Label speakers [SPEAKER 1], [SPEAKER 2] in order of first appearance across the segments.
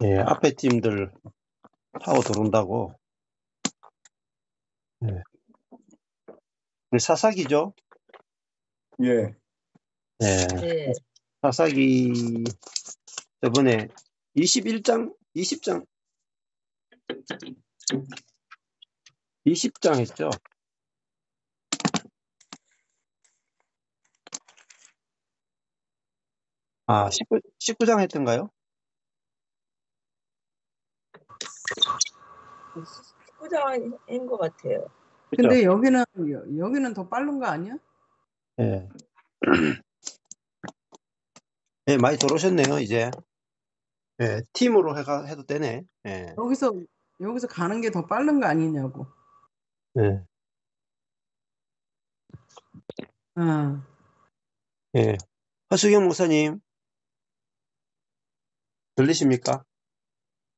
[SPEAKER 1] 예, 앞에 팀들 타고 들어온다고. 예. 사사기죠?
[SPEAKER 2] 예.
[SPEAKER 1] 예.
[SPEAKER 3] 네.
[SPEAKER 1] 사사기 저번에 20장 했죠? 아, 19장 했던가요?
[SPEAKER 3] 19장인 것 같아요.
[SPEAKER 4] 근데 여기는 더 빠른 거 아니야?
[SPEAKER 1] 예. 예, 많이 들어오셨네요, 이제. 예, 팀으로 해도 되네. 예.
[SPEAKER 4] 여기서 가는 게 더 빠른 거 아니냐고.
[SPEAKER 1] 예.
[SPEAKER 4] 아,
[SPEAKER 1] 예. 허수경 목사님, 들리십니까?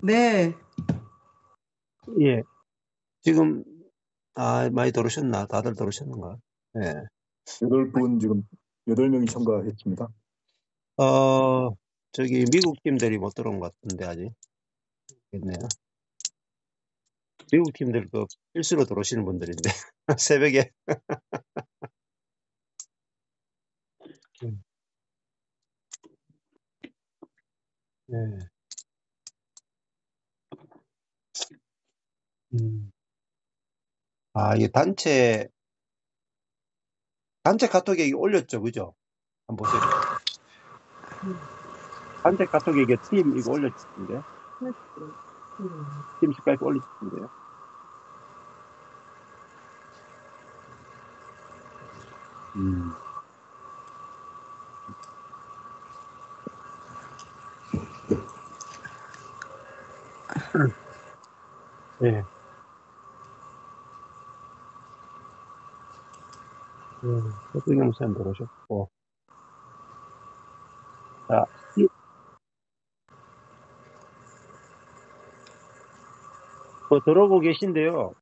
[SPEAKER 4] 네.
[SPEAKER 1] 예. 지금, 많이 들어오셨나? 다들 들어오셨는가? 예.
[SPEAKER 2] 8분 지금 8명이 참가했습니다.
[SPEAKER 1] 저기 미국 팀들이 못 들어온 것 같은데, 아직. 있네요. 미국 팀들 그 필수로 들어오시는 분들인데, 새벽에. 네. 이게 단체 카톡에 올렸죠, 그죠? 한번 보세요. 단체 카톡에 이게 팀 이거 올렸는데, 팀 스카이프 올렸는데요. 네. 허수경 목사님 들어오셨고. 자, 들어오고 계신데요.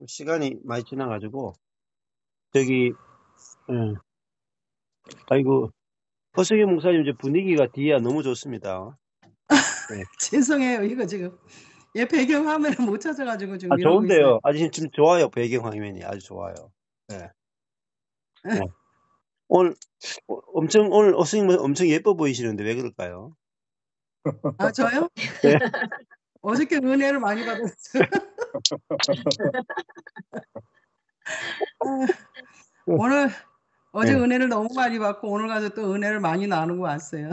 [SPEAKER 1] 시간이 많이 지나가지고, 저기, 아이고, 허수경 목사님 이제 분위기가 뒤에 너무 좋습니다. 네.
[SPEAKER 4] 죄송해요. 이거 지금 얘 배경 화면을 못 찾아가지고 지금 이러고
[SPEAKER 1] 좋은데요.
[SPEAKER 4] 있어요.
[SPEAKER 1] 아직 지금 좋아요. 배경 화면이 아주 좋아요. 네. 네. 오늘 허수경 엄청 예뻐 보이시는데 왜 그럴까요?
[SPEAKER 4] 아, 저요?
[SPEAKER 1] 네.
[SPEAKER 4] 어저께 은혜를 많이 받았어요. 어제
[SPEAKER 1] 네.
[SPEAKER 4] 은혜를 너무 많이 받고 오늘 가서 또 은혜를 많이 나누고 왔어요.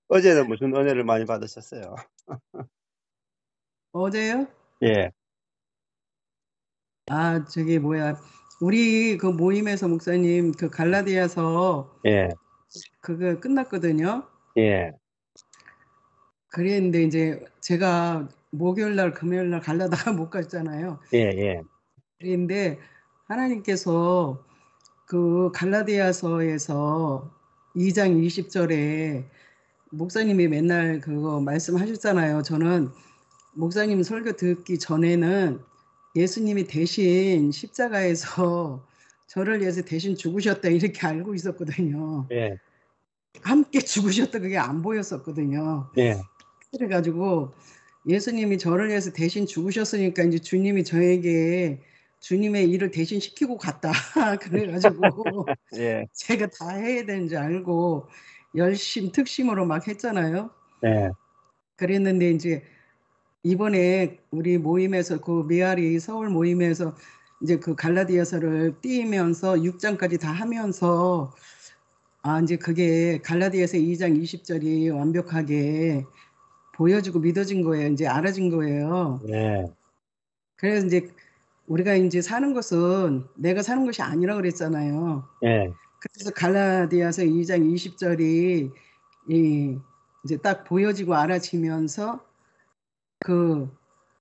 [SPEAKER 1] 어제는 무슨 은혜를 많이 받으셨어요?
[SPEAKER 4] 어제요?
[SPEAKER 1] 예.
[SPEAKER 4] 저기 뭐야. 우리 그 모임에서 목사님 그 갈라디아서
[SPEAKER 1] 예.
[SPEAKER 4] 그거 끝났거든요.
[SPEAKER 1] 예.
[SPEAKER 4] 그랬는데 이제 제가 목요일 날 금요일 날 가려다가 못 갔잖아요.
[SPEAKER 1] 예.
[SPEAKER 4] 그런데 하나님께서 그 갈라디아서에서 2장 20절에 목사님이 맨날 그거 말씀하셨잖아요. 저는 목사님 설교 듣기 전에는 예수님이 대신 십자가에서 저를 위해서 대신 죽으셨다 이렇게 알고 있었거든요.
[SPEAKER 1] 예.
[SPEAKER 4] 함께 죽으셨다 그게 안 보였었거든요.
[SPEAKER 1] 예.
[SPEAKER 4] 그래가지고 예수님이 저를 위해서 대신 죽으셨으니까 이제 주님이 저에게 주님의 일을 대신 시키고 갔다. 그래가지고
[SPEAKER 1] 예.
[SPEAKER 4] 제가 다 해야 되는지 알고 특심으로 막 했잖아요.
[SPEAKER 1] 예.
[SPEAKER 4] 그랬는데 이제 이번에 우리 모임에서 그 메아리 서울 모임에서 이제 그 갈라디아서를 띄면서 6장까지 다 하면서 이제 그게 갈라디아서 2장 20절이 완벽하게 보여지고 믿어진 거예요. 이제 알아진 거예요.
[SPEAKER 1] 예.
[SPEAKER 4] 그래서 이제 우리가 이제 사는 것은 내가 사는 것이 아니라 그랬잖아요.
[SPEAKER 1] 예.
[SPEAKER 4] 그래서 갈라디아서 2장 20절이 이제 딱 보여지고 알아지면서 그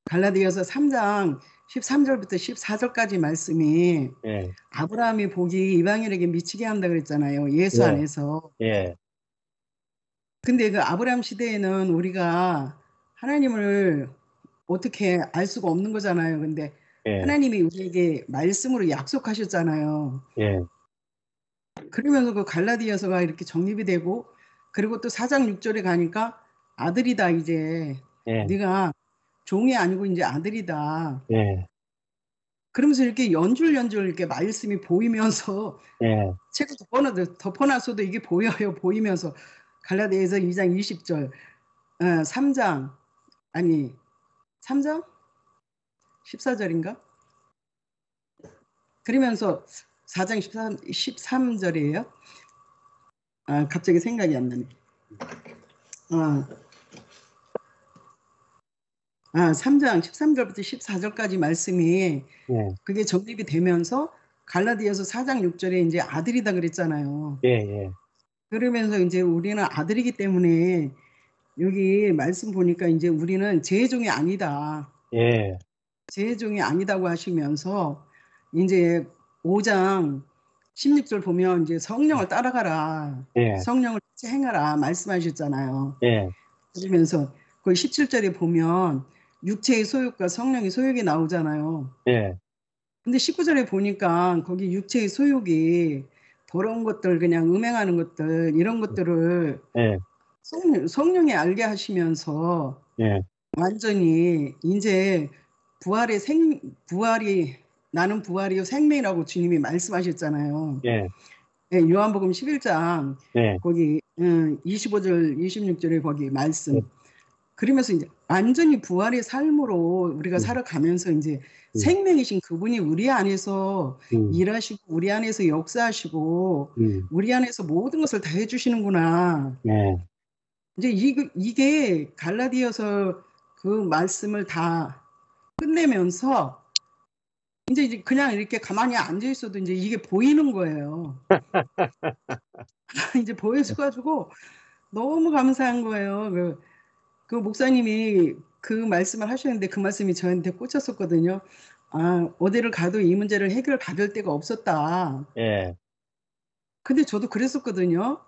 [SPEAKER 4] 갈라디아서 3장 13절부터 14절까지 말씀이
[SPEAKER 1] 예.
[SPEAKER 4] 아브라함이 복이 이방인에게 미치게 한다 그랬잖아요. 예수 안에서.
[SPEAKER 1] 예.
[SPEAKER 4] 근데 그 아브라함 시대에는 우리가 하나님을 어떻게 알 수가 없는 거잖아요. 근데
[SPEAKER 1] 예.
[SPEAKER 4] 하나님이 우리에게 말씀으로 약속하셨잖아요.
[SPEAKER 1] 예.
[SPEAKER 4] 그러면서 그 갈라디아서가 이렇게 정립이 되고, 그리고 또 4장 6절에 가니까 아들이다 이제
[SPEAKER 1] 예,
[SPEAKER 4] 네가 종이 아니고 이제 아들이다.
[SPEAKER 1] 예,
[SPEAKER 4] 그러면서 이렇게 연줄 이렇게 말씀이 보이면서
[SPEAKER 1] 예,
[SPEAKER 4] 책을 덮어놨어도 이게 보여요. 보이면서 갈라디아서 2장 20절, 3장 아니 3장 14절인가? 그러면서 4장 13절이에요. 아, 갑자기 생각이 안 나네. 아, 3장 13절부터 14절까지 말씀이
[SPEAKER 1] 예,
[SPEAKER 4] 그게 정립이 되면서 갈라디아서 4장 6절에 이제 아들이다 그랬잖아요.
[SPEAKER 1] 예, 예,
[SPEAKER 4] 그러면서 이제 우리는 아들이기 때문에 여기 말씀 보니까 이제 우리는 제종이 아니다.
[SPEAKER 1] 예,
[SPEAKER 4] 제종이 아니다고 하시면서 이제 5장 16절 보면 이제 성령을 따라가라.
[SPEAKER 1] 예,
[SPEAKER 4] 성령을 행하라 말씀하셨잖아요.
[SPEAKER 1] 예,
[SPEAKER 4] 그러면서 그 17절에 보면 육체의 소욕과 성령의 소욕이 나오잖아요.
[SPEAKER 1] 예,
[SPEAKER 4] 근데 19절에 보니까 거기 육체의 소욕이 더러운 것들, 그냥 음행하는 것들, 이런 것들을
[SPEAKER 1] 예,
[SPEAKER 4] 성령이 알게 하시면서
[SPEAKER 1] 예,
[SPEAKER 4] 완전히 이제 부활이 나는 부활이요 생명이라고 주님이 말씀하셨잖아요.
[SPEAKER 1] 예,
[SPEAKER 4] 예, 요한복음 11장
[SPEAKER 1] 예,
[SPEAKER 4] 거기 25절 26절에 거기 말씀.
[SPEAKER 1] 예.
[SPEAKER 4] 그러면서 이제 완전히 부활의 삶으로 우리가 살아가면서 이제 생명이신 그분이 우리 안에서 일하시고 우리 안에서 역사하시고 우리 안에서 모든 것을 다 해주시는구나.
[SPEAKER 1] 예,
[SPEAKER 4] 이제 이게 갈라디아서 그 말씀을 다 끝내면서 이제 그냥 이렇게 가만히 앉아 있어도 이제 이게 보이는 거예요. 이제 보여줘가지고 너무 감사한 거예요. 그 목사님이 그 말씀을 하셨는데 그 말씀이 저한테 꽂혔었거든요. 아, 어디를 가도 이 문제를 해결 받을 데가 없었다.
[SPEAKER 1] 예,
[SPEAKER 4] 근데 저도 그랬었거든요.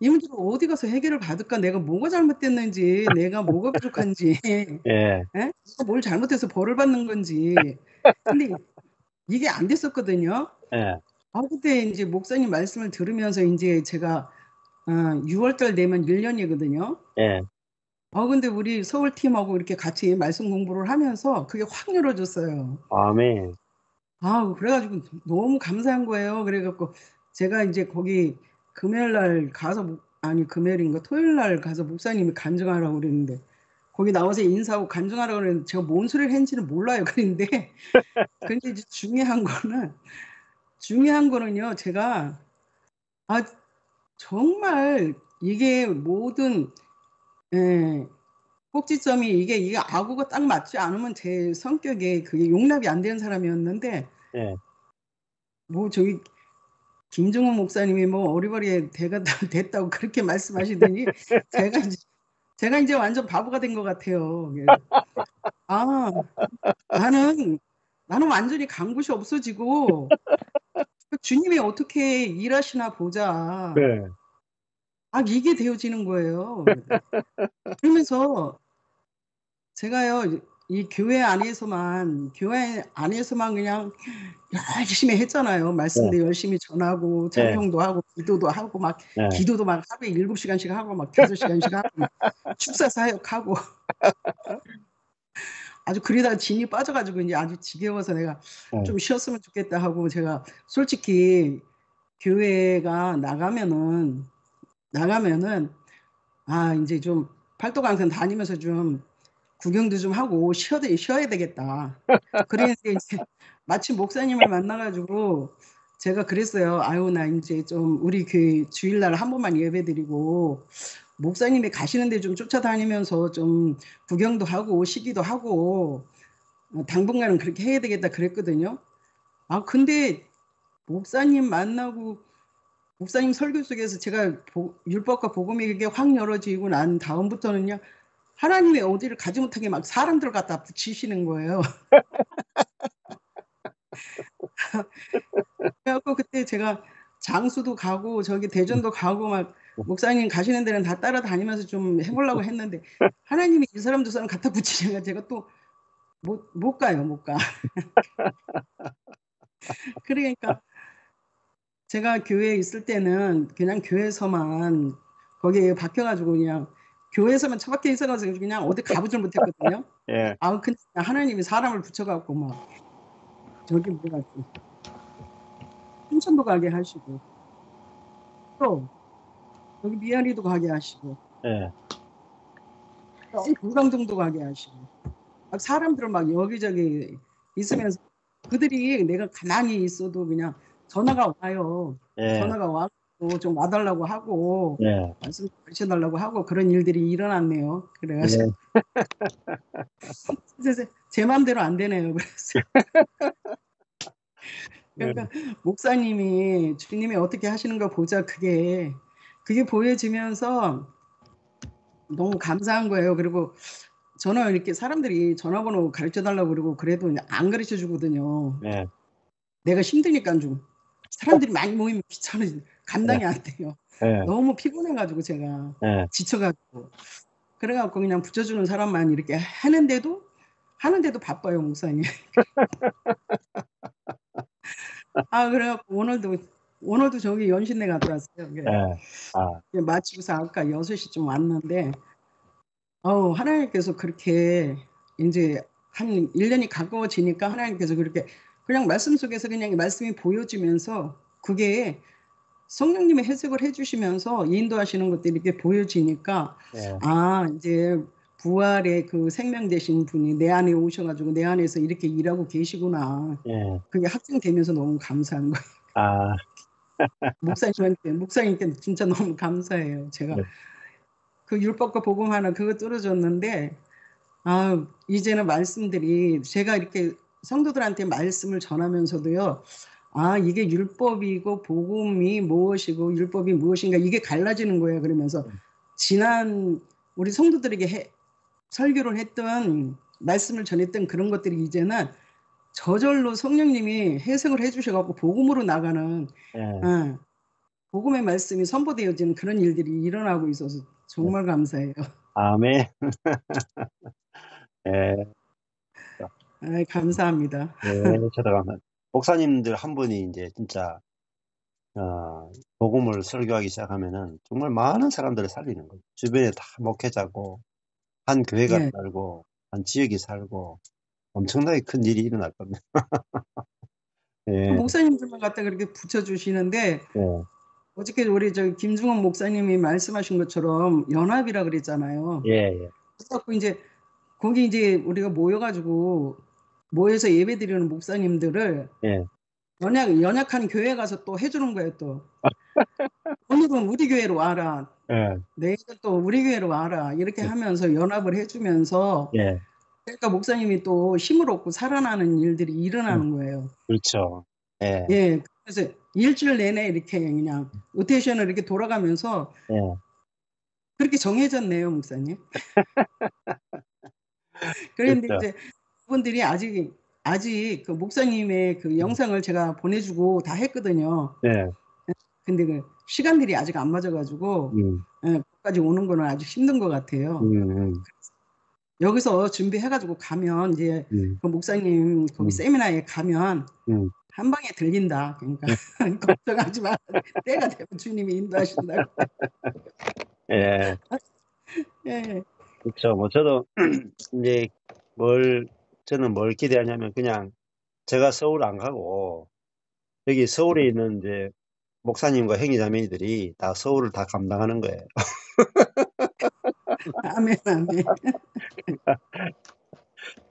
[SPEAKER 4] 이 문제를 어디 가서 해결을 받을까? 내가 뭐가 잘못됐는지, 내가 뭐가 부족한지,
[SPEAKER 1] 예,
[SPEAKER 4] 내가 뭘 잘못해서 벌을 받는 건지. 근데 이게 안 됐었거든요.
[SPEAKER 1] 예,
[SPEAKER 4] 그때 이제 목사님 말씀을 들으면서 이제 제가 6월달 되면 1년이거든요.
[SPEAKER 1] 예,
[SPEAKER 4] 근데 우리 서울팀하고 이렇게 같이 말씀 공부를 하면서 그게 확 열어졌어요.
[SPEAKER 1] 아멘.
[SPEAKER 4] 그래가지고 너무 감사한 거예요. 그래갖고 제가 이제 거기 금요일날 가서, 금요일인가 토요일날 가서 목사님이 간증하라고 그랬는데, 거기 나와서 인사하고 간증하라고 그랬는데, 제가 뭔 소리를 했는지는 몰라요. 그런데, 근데 이제 중요한 거는요, 제가, 정말 이게 모든, 꼭지점이 이게 아구가 딱 맞지 않으면 제 성격에 그게 용납이 안 되는 사람이었는데,
[SPEAKER 1] 예,
[SPEAKER 4] 저기 김종훈 목사님이 어리버리에 대가 됐다고 그렇게 말씀하시더니 제가 이제 완전 바보가 된 것 같아요. 나는 완전히 간 곳이 없어지고 주님이 어떻게 일하시나 보자.
[SPEAKER 1] 네,
[SPEAKER 4] 이게 되어지는 거예요. 그러면서 제가요, 이 교회 안에서만 그냥 열심히 했잖아요. 말씀도 열심히 전하고 찬송도 하고 기도도 하고 기도도 막 하루에 7시간씩 하고 5시간씩 하고 축사 사역하고 아주 그러다가 진이 빠져가지고 이제 아주 지겨워서 내가 좀 쉬었으면 좋겠다 하고, 제가 솔직히 교회가 나가면은 이제 좀 팔도강산 다니면서 좀 구경도 좀 하고 쉬어야 되겠다. 그랬는데 이제 마침 목사님을 만나가지고 제가 그랬어요. 나 이제 좀 우리 교회 주일날 한 번만 예배드리고 목사님이 가시는데 좀 쫓아다니면서 좀 구경도 하고 쉬기도 하고 당분간은 그렇게 해야 되겠다 그랬거든요. 근데 목사님 만나고 목사님 설교 속에서 제가 율법과 복음이 이렇게 확 열어지고 난 다음부터는요, 하나님이 어디를 가지 못하게 막 사람들 갖다 붙이시는 거예요. 그래갖고 그때 제가 장수도 가고 저기 대전도 가고 막 목사님 가시는 데는 다 따라다니면서 좀 해보려고 했는데 하나님이 이 사람 저 사람 갖다 붙이니까 제가 또 못 가요. 그러니까 제가 교회에 있을 때는 그냥 교회에서만 거기에 박혀가지고 그냥 교회에서만 처박혀 있어가지고 그냥 어디 가보질 못했거든요.
[SPEAKER 1] 예,
[SPEAKER 4] 근데 하나님이 사람을 붙여갖고 막 저기 뭐가 순천도 가게 하시고 또 여기 미아리도 가게 하시고
[SPEAKER 1] 예,
[SPEAKER 4] 불광동도 가게 하시고 막 사람들을 막 여기저기 있으면서 그들이 내가 가만히 있어도 그냥 전화가 와요.
[SPEAKER 1] 예,
[SPEAKER 4] 전화가 와서 좀 와달라고 하고
[SPEAKER 1] 예,
[SPEAKER 4] 말씀 가르쳐달라고 하고 그런 일들이 일어났네요. 그래가지고 제 마음대로 안 되네요. 그래서
[SPEAKER 1] 예,
[SPEAKER 4] 그러니까 목사님이 주님이 어떻게 하시는 거 보자 그게 보여지면서 너무 감사한 거예요. 그리고 저는 이렇게 사람들이 전화번호 가르쳐 달라고 그러고 그래도 안 가르쳐 주거든요.
[SPEAKER 1] 예,
[SPEAKER 4] 내가 힘드니까 좀 사람들이 많이 모이면 귀찮아지 감당이 안 돼요.
[SPEAKER 1] 예,
[SPEAKER 4] 너무 피곤해가지고 제가
[SPEAKER 1] 예,
[SPEAKER 4] 지쳐가지고 그래갖고 그냥 붙여주는 사람만 이렇게 하는데도 바빠요 목사님. 그래갖고 오늘도 저기 연신내 갔다 왔어요.
[SPEAKER 1] 예, 아,
[SPEAKER 4] 마치고서 아까 6시쯤 왔는데 하나님께서 그렇게 이제 한 1년이 가까워지니까 하나님께서 그렇게 그냥 말씀 속에서 그냥 말씀이 보여지면서 그게 성령님의 해석을 해주시면서 인도하시는 것들이 이렇게 보여지니까
[SPEAKER 1] 예,
[SPEAKER 4] 이제 부활의 그 생명 되신 분이 내 안에 오셔가지고 내 안에서 이렇게 일하고 계시구나.
[SPEAKER 1] 예,
[SPEAKER 4] 그게 확증되면서 너무 감사한 거예요.
[SPEAKER 1] 아,
[SPEAKER 4] 목사님께 진짜 너무 감사해요. 제가
[SPEAKER 1] 예,
[SPEAKER 4] 그 율법과 복음 하나 그거 떨어졌는데 이제는 말씀들이 제가 이렇게 성도들한테 말씀을 전하면서도요. 이게 율법이고 복음이 무엇이고 율법이 무엇인가 이게 갈라지는 거예요. 그러면서 지난 우리 성도들에게 설교를 했던 말씀을 전했던 그런 것들이 이제는 저절로 성령님이 해석을 해주셔갖고 복음으로 나가는
[SPEAKER 1] 예,
[SPEAKER 4] 복음의 말씀이 선포되어지는 그런 일들이 일어나고 있어서 정말 감사해요.
[SPEAKER 1] 아멘. 예,
[SPEAKER 4] 감사합니다.
[SPEAKER 1] 예, 저도 감사합니다. 목사님들 한 분이 이제 진짜 복음을 설교하기 시작하면은 정말 많은 사람들을 살리는 거예요. 주변에 다 목회자고 한 교회가
[SPEAKER 4] 예.
[SPEAKER 1] 살고 한 지역이 살고 엄청나게 큰 일이 일어날 겁니다. 예,
[SPEAKER 4] 목사님들만 갖다 그렇게 붙여주시는데
[SPEAKER 1] 예,
[SPEAKER 4] 어저께 우리 김중원 목사님이 말씀하신 것처럼 연합이라 그랬잖아요.
[SPEAKER 1] 예, 예,
[SPEAKER 4] 그래서 이제 거기 이제 우리가 모여서 예배드리는 목사님들을
[SPEAKER 1] 예,
[SPEAKER 4] 연약한 교회 가서 또 해주는 거예요. 또 오늘은 우리 교회로 와라.
[SPEAKER 1] 예,
[SPEAKER 4] 내일 또 우리 교회로 와라. 이렇게 하면서 연합을 해주면서
[SPEAKER 1] 예,
[SPEAKER 4] 그러니까 목사님이 또 힘을 얻고 살아나는 일들이 일어나는 거예요.
[SPEAKER 1] 그렇죠. 예,
[SPEAKER 4] 예, 그래서 일주일 내내 이렇게 그냥 로테이션을 이렇게 돌아가면서
[SPEAKER 1] 예,
[SPEAKER 4] 그렇게 정해졌네요, 목사님. 그런데
[SPEAKER 1] 그렇죠.
[SPEAKER 4] 이제 그분들이 아직 그 목사님의 그 영상을 제가 보내주고 다 했거든요.
[SPEAKER 1] 예,
[SPEAKER 4] 근데 그 시간들이 아직 안 맞아가지고 거기까지 오는 거는 아직 힘든 것 같아요. 여기서 준비해가지고 가면 이제 그 목사님 거기 세미나에 가면 한 방에 들린다. 그러니까 걱정하지 마. 때가 되면 주님이 인도하신다고.
[SPEAKER 1] 예,
[SPEAKER 4] 예.
[SPEAKER 1] 그렇죠. 뭐 저도 이제 저는 뭘 기대하냐면 그냥 제가 서울 안 가고 여기 서울에 있는 이제 목사님과 형제자매들이 다 서울을 다 감당하는 거예요.
[SPEAKER 4] 아멘, 아멘.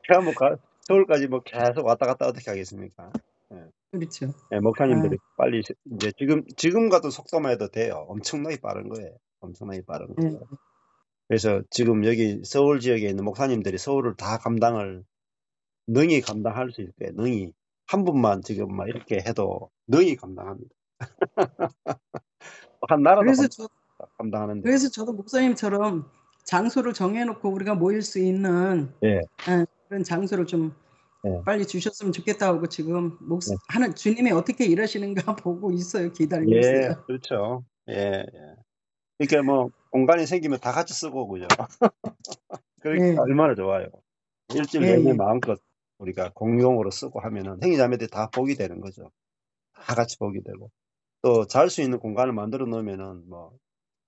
[SPEAKER 1] 제가 뭐 서울까지 뭐 계속 왔다 갔다 어떻게 하겠습니까?
[SPEAKER 4] 그렇죠.
[SPEAKER 1] 예, 목사님들이 빨리 이제 지금 같은 속도만 해도 돼요. 엄청나게 빠른 거예요. 엄청나게 빠른 거예요. 그래서 지금 여기 서울 지역에 있는 목사님들이 서울을 다 능히 감당할 수 있을 거예요. 능히 한 분만 지금 막 이렇게 해도 능히 감당합니다. 한 나라도 감당하는데.
[SPEAKER 4] 그래서 저도 목사님처럼 장소를 정해놓고 우리가 모일 수 있는 그런 장소를 좀 빨리 주셨으면 좋겠다 하고 지금 주님이 어떻게 일하시는가 보고 있어요. 기다리고 있어요.
[SPEAKER 1] 그렇죠. 예. 그러니까 뭐 공간이 생기면 다 같이 쓰고 그죠. 그러니까 얼마나 좋아요. 일주일 내내 마음껏 우리가 공용으로 쓰고 하면은 형제자매들이 다 복이 되는 거죠. 다 같이 복이 되고. 또 잘 수 있는 공간을 만들어 놓으면은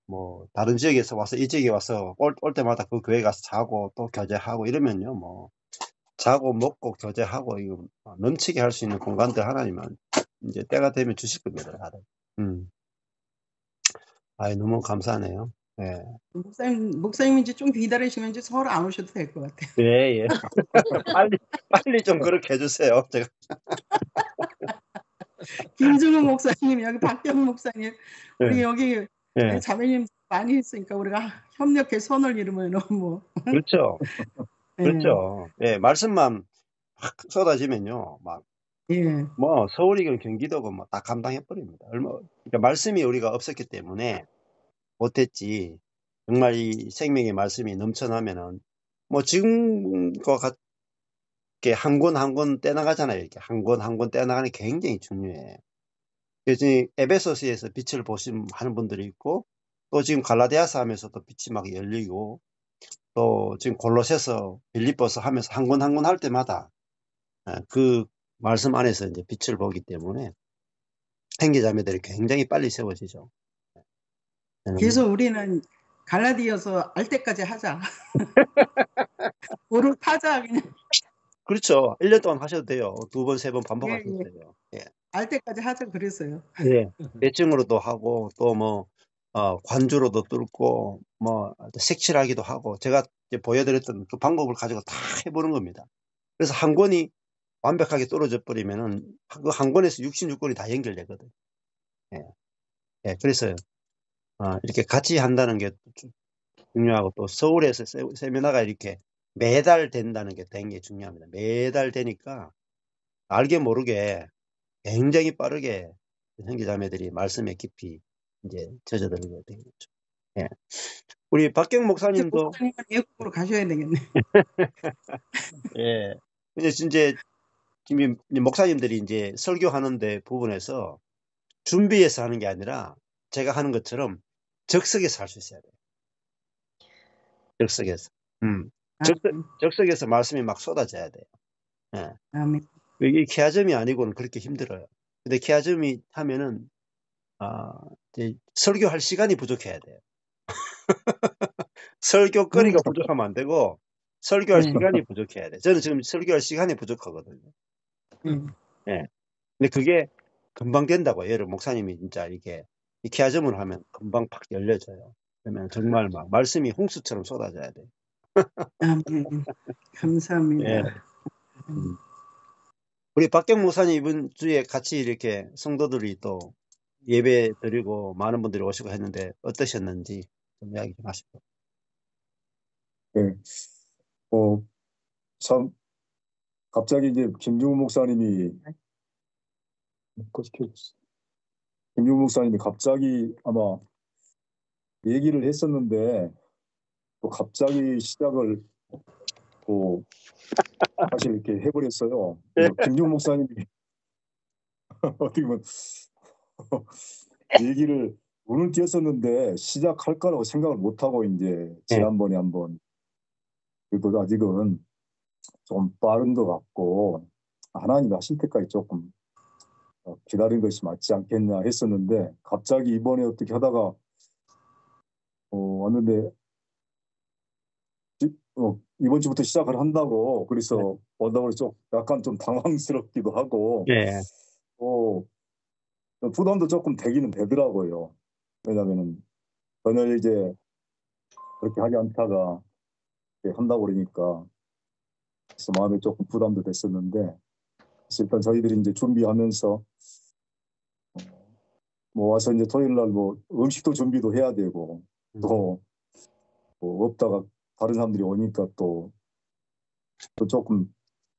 [SPEAKER 1] 뭐 다른 지역에서 와서 이 지역에 와서 올 때마다 그 교회 가서 자고 또 교제하고 이러면요 뭐 자고 먹고 교제하고 이거 넘치게 할 수 있는 공간들 하나님은 이제 때가 되면 주실 겁니다. 다들. 너무 감사하네요. 예.
[SPEAKER 4] 목사님 이제 좀 기다리시면 이제 서울 안 오셔도 될 것 같아요.
[SPEAKER 1] 예, 예. 빨리 좀 그렇게 해주세요. 제가.
[SPEAKER 4] 김준호 목사님, 여기 박경 목사님, 우리
[SPEAKER 1] 예,
[SPEAKER 4] 여기
[SPEAKER 1] 예.
[SPEAKER 4] 자매님 많이 있으니까 우리가 협력해 손을 이루면 뭐.
[SPEAKER 1] 그렇죠.
[SPEAKER 4] 예,
[SPEAKER 1] 그렇죠. 예, 말씀만 확 쏟아지면요.
[SPEAKER 4] 예,
[SPEAKER 1] 서울이건 경기도건 다 감당해버립니다. 그러니까 말씀이 우리가 없었기 때문에 못했지. 정말 이 생명의 말씀이 넘쳐나면은, 지금과 같게 한 권 한 권 떼나가잖아요. 이렇게 한 권 한 권 떼나가는 게 굉장히 중요해. 그래서 에베소서에서 빛을 보신 하는 분들이 있고, 또 지금 갈라디아서 하면서 또 빛이 막 열리고, 또 지금 골로새서, 빌립보서 하면서 한 권 한 권 할 때마다 그 말씀 안에서 이제 빛을 보기 때문에 행기자매들이 굉장히 빨리 세워지죠.
[SPEAKER 4] 그래서 우리는 갈라디아서 알 때까지 하자. 오를 타자 그냥.
[SPEAKER 1] 그렇죠. 1년 동안 하셔도 돼요. 2번, 3번 반복하셔도 돼요. 예.
[SPEAKER 4] 알 때까지 하자 그랬어요.
[SPEAKER 1] 예. 대칭으로도 하고, 또 관주로도 뚫고, 색칠하기도 하고, 제가 이제 보여드렸던 그 방법을 가지고 다 해보는 겁니다. 그래서 한 권이 완벽하게 떨어져 버리면은, 그 한 권에서 66권이 다 연결되거든. 예. 예. 그래서, 이렇게 같이 한다는 게 중요하고, 또 서울에서 세미나가 이렇게 매달 된다는 게 되게 중요합니다. 매달 되니까, 알게 모르게 굉장히 빠르게 형제자매들이 말씀에 깊이 이제 젖어들게 되겠죠. 예. 우리 박경 목사님도
[SPEAKER 4] 목사님은 외국으로 가셔야 되겠네.
[SPEAKER 1] 예. 이제 지금 목사님들이 이제 설교하는데 부분에서 준비해서 하는 게 아니라 제가 하는 것처럼 적석에서 할 수 있어야 돼요. 적석에서. 적석에서 말씀이 막 쏟아져야 돼요. 예.
[SPEAKER 4] 아멘.
[SPEAKER 1] 이게 키아점이 아니고는 그렇게 힘들어요. 근데 키아점이 하면은 이제 설교할 시간이 부족해야 돼요. 설교거리가 부족하면 안 되고 설교할 시간이 부족해야 돼. 저는 지금 설교할 시간이 부족하거든요. 예. 근데 그게 금방 된다고요. 예를 목사님이 진짜 이게 키아점을 하면 금방 팍 열려져요. 그러면 정말 막 말씀이 홍수처럼 쏟아져야 돼.
[SPEAKER 4] 아멘. 감사합니다.
[SPEAKER 1] 예. 우리 박경 목사님 이번 주에 같이 이렇게 성도들이 또 예배 드리고 많은 분들이 오시고 했는데 어떠셨는지 좀 이야기 좀 하시고.
[SPEAKER 2] 네. 참 갑자기 이제 김중우 목사님이 갑자기 아마 얘기를 했었는데 또 갑자기 시작을 또 사실 이렇게 해버렸어요. 김중우 목사님이 어떻게 보면 얘기를 눈을 띄었었는데 시작할 거라고 생각을 못하고 이제 지난번에 한번 그래도 아직은 좀 빠른 것 같고 하나님이 하실 때까지 조금 기다린 것이 맞지 않겠냐 했었는데 갑자기 이번에 어떻게 하다가 왔는데 이번 주부터 시작을 한다고 그래서 온다고 해서 약간 좀 당황스럽기도 하고 부담도 조금 되기는 되더라고요. 왜냐하면 전혀 이제 그렇게 하지 않다가 한다고 그러니까 그래서 마음에 조금 부담도 됐었는데 일단 저희들이 이제 준비하면서 와서 이제 토요일 날 음식도 준비도 해야 되고 또 없다가 다른 사람들이 오니까 또 조금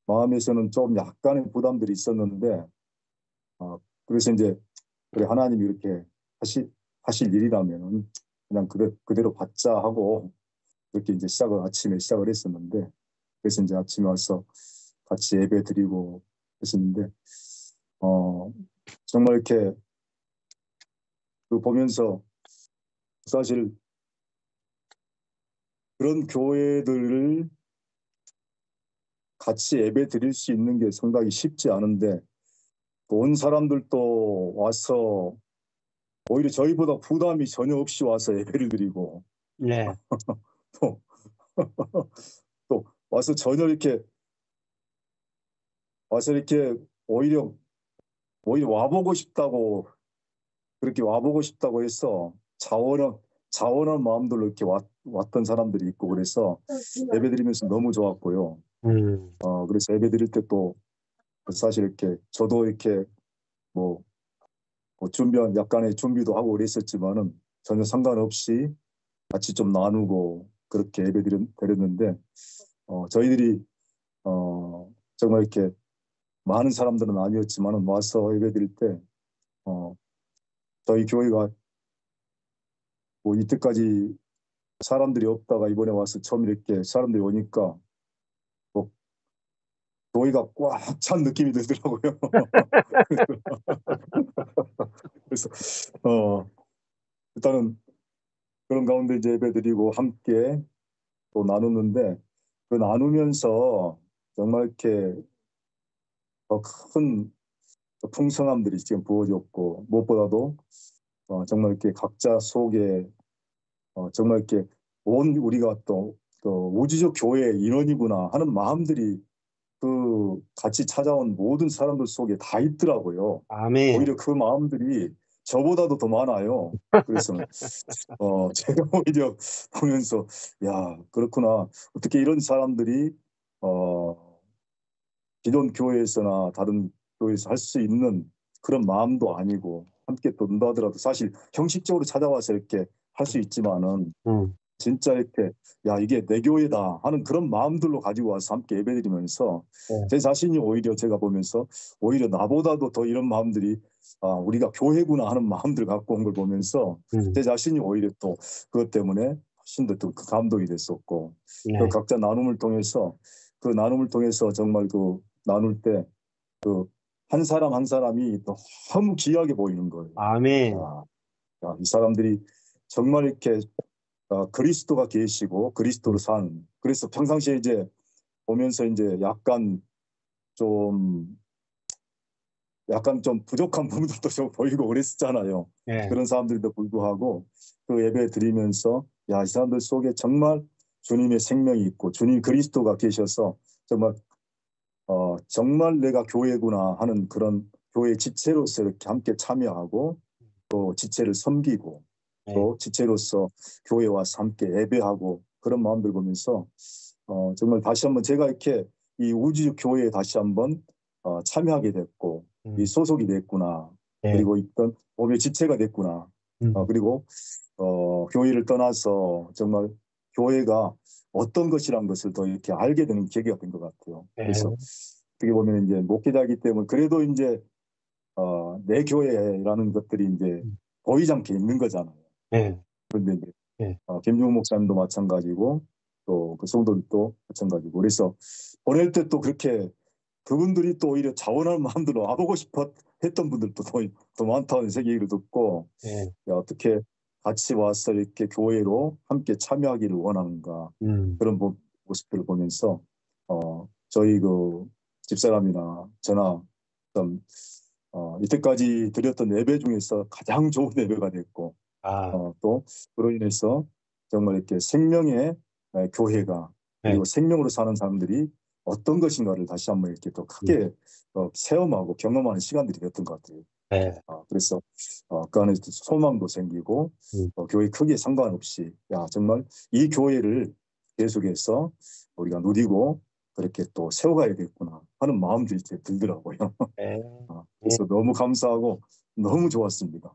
[SPEAKER 2] 마음에서는 좀 약간의 부담들이 있었는데 그래서 이제 그래 하나님이 이렇게 하실 일이라면 그냥 그대로 받자 하고 그렇게 이제 아침에 시작을 했었는데 그래서 이제 아침에 와서 같이 예배 드리고 했었는데 정말 이렇게 보면서 사실 그런 교회들을 같이 예배 드릴 수 있는 게 상당히 쉽지 않은데 온 사람들도 와서 오히려 저희보다 부담이 전혀 없이 와서 예배를 드리고
[SPEAKER 1] 네.
[SPEAKER 2] 또, 또 와서 이렇게 오히려 와보고 싶다고 그렇게 와보고 싶다고 해서 자원한 마음들로 이렇게 왔던 사람들이 있고 그래서 예배 드리면서 너무 좋았고요. 그래서 예배 드릴 때 또 사실 이렇게 저도 이렇게 뭐 약간의 준비도 하고 그랬었지만은 전혀 상관없이 같이 좀 나누고 그렇게 예배 드렸는데 저희들이 정말 이렇게 많은 사람들은 아니었지만은 와서 예배 드릴 때 저희 교회가 뭐 이때까지 사람들이 없다가 이번에 와서 처음 이렇게 사람들이 오니까 뭐 교회가 꽉 찬 느낌이 들더라고요. 그래서 일단은 그런 가운데 이제 예배드리고 함께 또 나누는데 그 나누면서 정말 이렇게 더 큰 풍성함들이 지금 부어졌고 무엇보다도 정말 이렇게 각자 속에 정말 이렇게 우리가 또 우주적 교회의 인원이구나 하는 마음들이 그 같이 찾아온 모든 사람들 속에 다 있더라고요.
[SPEAKER 1] 아멘.
[SPEAKER 2] 오히려 그 마음들이 저보다도 더 많아요. 그래서 제가 오히려 보면서 야 그렇구나 어떻게 이런 사람들이 기존 교회에서나 다른 교회에서 할 수 있는 그런 마음도 아니고 함께 또 논다더라도 사실 형식적으로 찾아와서 이렇게 할 수 있지만은 진짜 이렇게 야 이게 내 교회다 하는 그런 마음들로 가지고 와서 함께 예배드리면서 제 자신이 오히려 제가 보면서 오히려 나보다도 더 이런 마음들이 우리가 교회구나 하는 마음들 갖고 온 걸 보면서 제 자신이 오히려 또 그것 때문에 훨씬 더 그 감동이 됐었고 또 각자 나눔을 통해서 정말 그 나눌 때 그 한 사람 한 사람이 너무 귀하게 보이는 거예요.
[SPEAKER 1] 아멘.
[SPEAKER 2] 이 사람들이 정말 이렇게 그리스도가 계시고 그리스도로 사는 그래서 평상시에 이제 보면서 이제 약간 좀 부족한 부분들도 좀 보이고 그랬었잖아요.
[SPEAKER 1] 네.
[SPEAKER 2] 그런 사람들도 불구하고 그 예배 드리면서 야, 이 사람들 속에 정말 주님의 생명이 있고 주님 그리스도가 계셔서 정말 내가 교회구나 하는 그런 교회 지체로서 이렇게 함께 참여하고 또 지체를 섬기고 또 지체로서 교회에 와서 함께 예배하고 그런 마음들 보면서 정말 다시 한번 제가 이렇게 이 우주 교회에 다시 한번 참여하게 됐고 이 소속이 됐구나. 그리고 있던 몸의 지체가 됐구나. 그리고 교회를 떠나서 정말 교회가 어떤 것이란 것을 더 이렇게 알게 되는 계기가 된 것 같아요. 그래서 어떻게 보면 이제 목회자이기 때문에 그래도 이제 내 교회라는 것들이 이제 보이지 않게 있는 거잖아요. 그런데 이제 김종욱 목사님도 마찬가지고 또 그 성도들도 마찬가지고 그래서 보낼 때 또 그렇게 그분들이 또 오히려 자원할 마음대로 와보고 싶어 했던 분들도 더 많다는 얘기를 듣고 야, 어떻게 같이 와서 이렇게 교회로 함께 참여하기를 원하는가 그런 모습들을 보면서 저희 그 집사람이나 저나 좀 이때까지 드렸던 예배 중에서 가장 좋은 예배가 됐고 또 그로 인해서 정말 이렇게 생명의 교회가 그리고 생명으로 사는 사람들이 어떤 것인가를 다시 한번 이렇게 또 크게 체험하고 경험하는 시간들이 됐던 것 같아요. 그래서 그 안에서 소망도 생기고 교회 크기에 상관없이 야 정말 이 교회를 계속해서 우리가 누리고 그렇게 또 세워가야겠구나 하는 마음들이 이제 들더라고요. 그래서 너무 감사하고 너무 좋았습니다.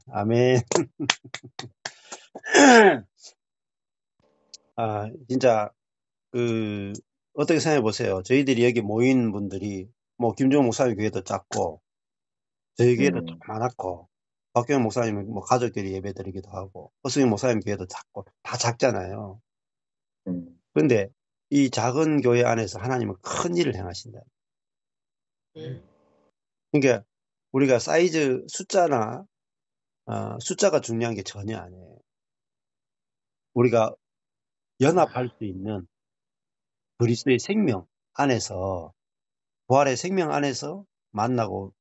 [SPEAKER 1] 아멘. 진짜 어떻게 생각해 보세요. 저희들이 여기 모인 분들이 뭐 김종욱 목사님 교회도 작고 저희 교회도 많았고 박경영 목사님은 뭐 가족끼리 예배드리기도 하고 허승인 목사님 교회도 작고 다 작잖아요. 그런데 이 작은 교회 안에서 하나님은 큰 일을 행하신다. 그러니까 우리가 사이즈 숫자가 중요한 게 전혀 아니에요. 우리가 연합할 수 있는 그리스도의 생명 안에서 부활의 생명 안에서 만나고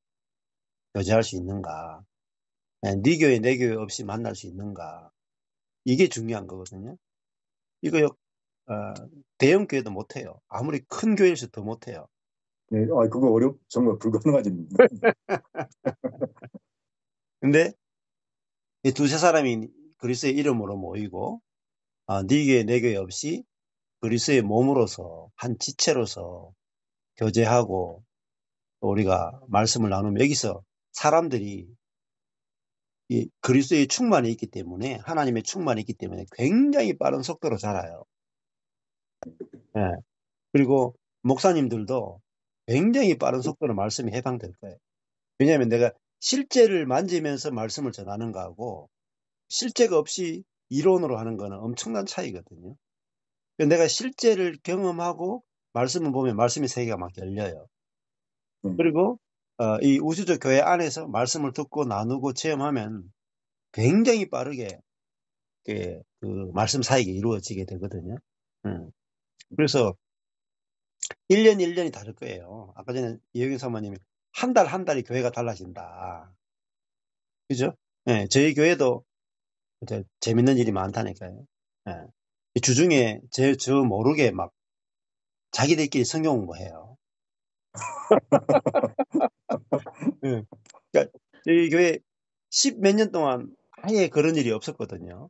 [SPEAKER 1] 교제할 수 있는가? 네 교회 내 교회 없이 만날 수 있는가? 이게 중요한 거거든요. 이거 대형 교회도 못해요. 아무리 큰 교회일수록 더 못해요.
[SPEAKER 2] 네, 그거 정말 불가능한 일입니다.
[SPEAKER 1] 근데 이 두세 사람이 그리스도의 이름으로 모이고 네 교회 내 교회 없이 그리스도의 몸으로서 한 지체로서 교제하고 또 우리가 말씀을 나누면 여기서 사람들이 이 그리스도의 충만이 있기 때문에 하나님의 충만이 있기 때문에 굉장히 빠른 속도로 자라요. 예. 그리고 목사님들도 굉장히 빠른 속도로 말씀이 해방될 거예요. 왜냐하면 내가 실제를 만지면서 말씀을 전하는 거하고 실제가 없이 이론으로 하는 거는 엄청난 차이거든요. 내가 실제를 경험하고 말씀을 보면 말씀의 세계가 막 열려요. 그리고 이 우주적 교회 안에서 말씀을 듣고 나누고 체험하면 굉장히 빠르게 그 말씀 사역이 이루어지게 되거든요. 그래서 1년 1년이 다를 거예요. 아까 전에 이혜경 사모님이 한 달 한 달이 교회가 달라진다. 그죠? 예, 저희 교회도 재밌는 일이 많다니까요. 예. 주중에 저 모르게 막 자기들끼리 성경 공부해요. 예. 그러니까 저희 교회 10 몇 년 동안 아예 그런 일이 없었거든요.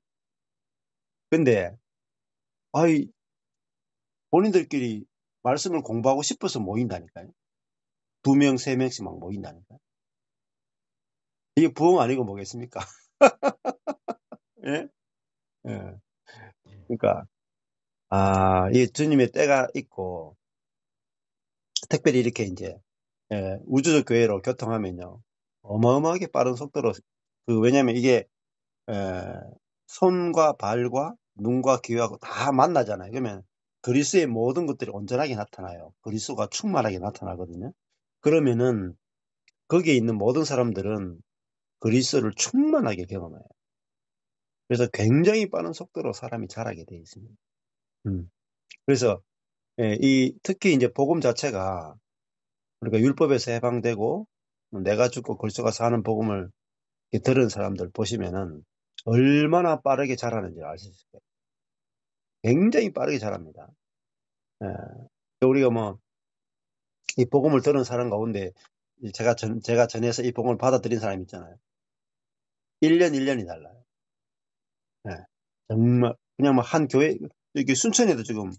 [SPEAKER 1] 근데 본인들끼리 말씀을 공부하고 싶어서 모인다니까요. 2명, 3명씩 막 모인다니까요. 이게 부흥 아니고 뭐겠습니까? 예? 예. 그러니까 이 주님의 때가 있고 특별히 이렇게 이제 우주적 교회로 교통하면요 어마어마하게 빠른 속도로 왜냐하면 이게 손과 발과 눈과 귀하고 다 만나잖아요. 그러면 그리스도의 모든 것들이 온전하게 나타나요. 그리스도가 충만하게 나타나거든요. 그러면은 거기에 있는 모든 사람들은 그리스도를 충만하게 경험해요. 그래서 굉장히 빠른 속도로 사람이 자라게 되어 있습니다. 그래서 특히 이제 복음 자체가 그러니까 율법에서 해방되고 내가 죽고 그리스도가 사는 복음을 들은 사람들 보시면은 얼마나 빠르게 자라는지 알 수 있을 거예요. 굉장히 빠르게 자랍니다. 우리가 뭐 이 복음을 들은 사람 가운데 제가 전해서 이 복음을 받아들인 사람 있잖아요. 1년 1년이 달라요. 정말 그냥 뭐 한 교회 여기 순천에도 지금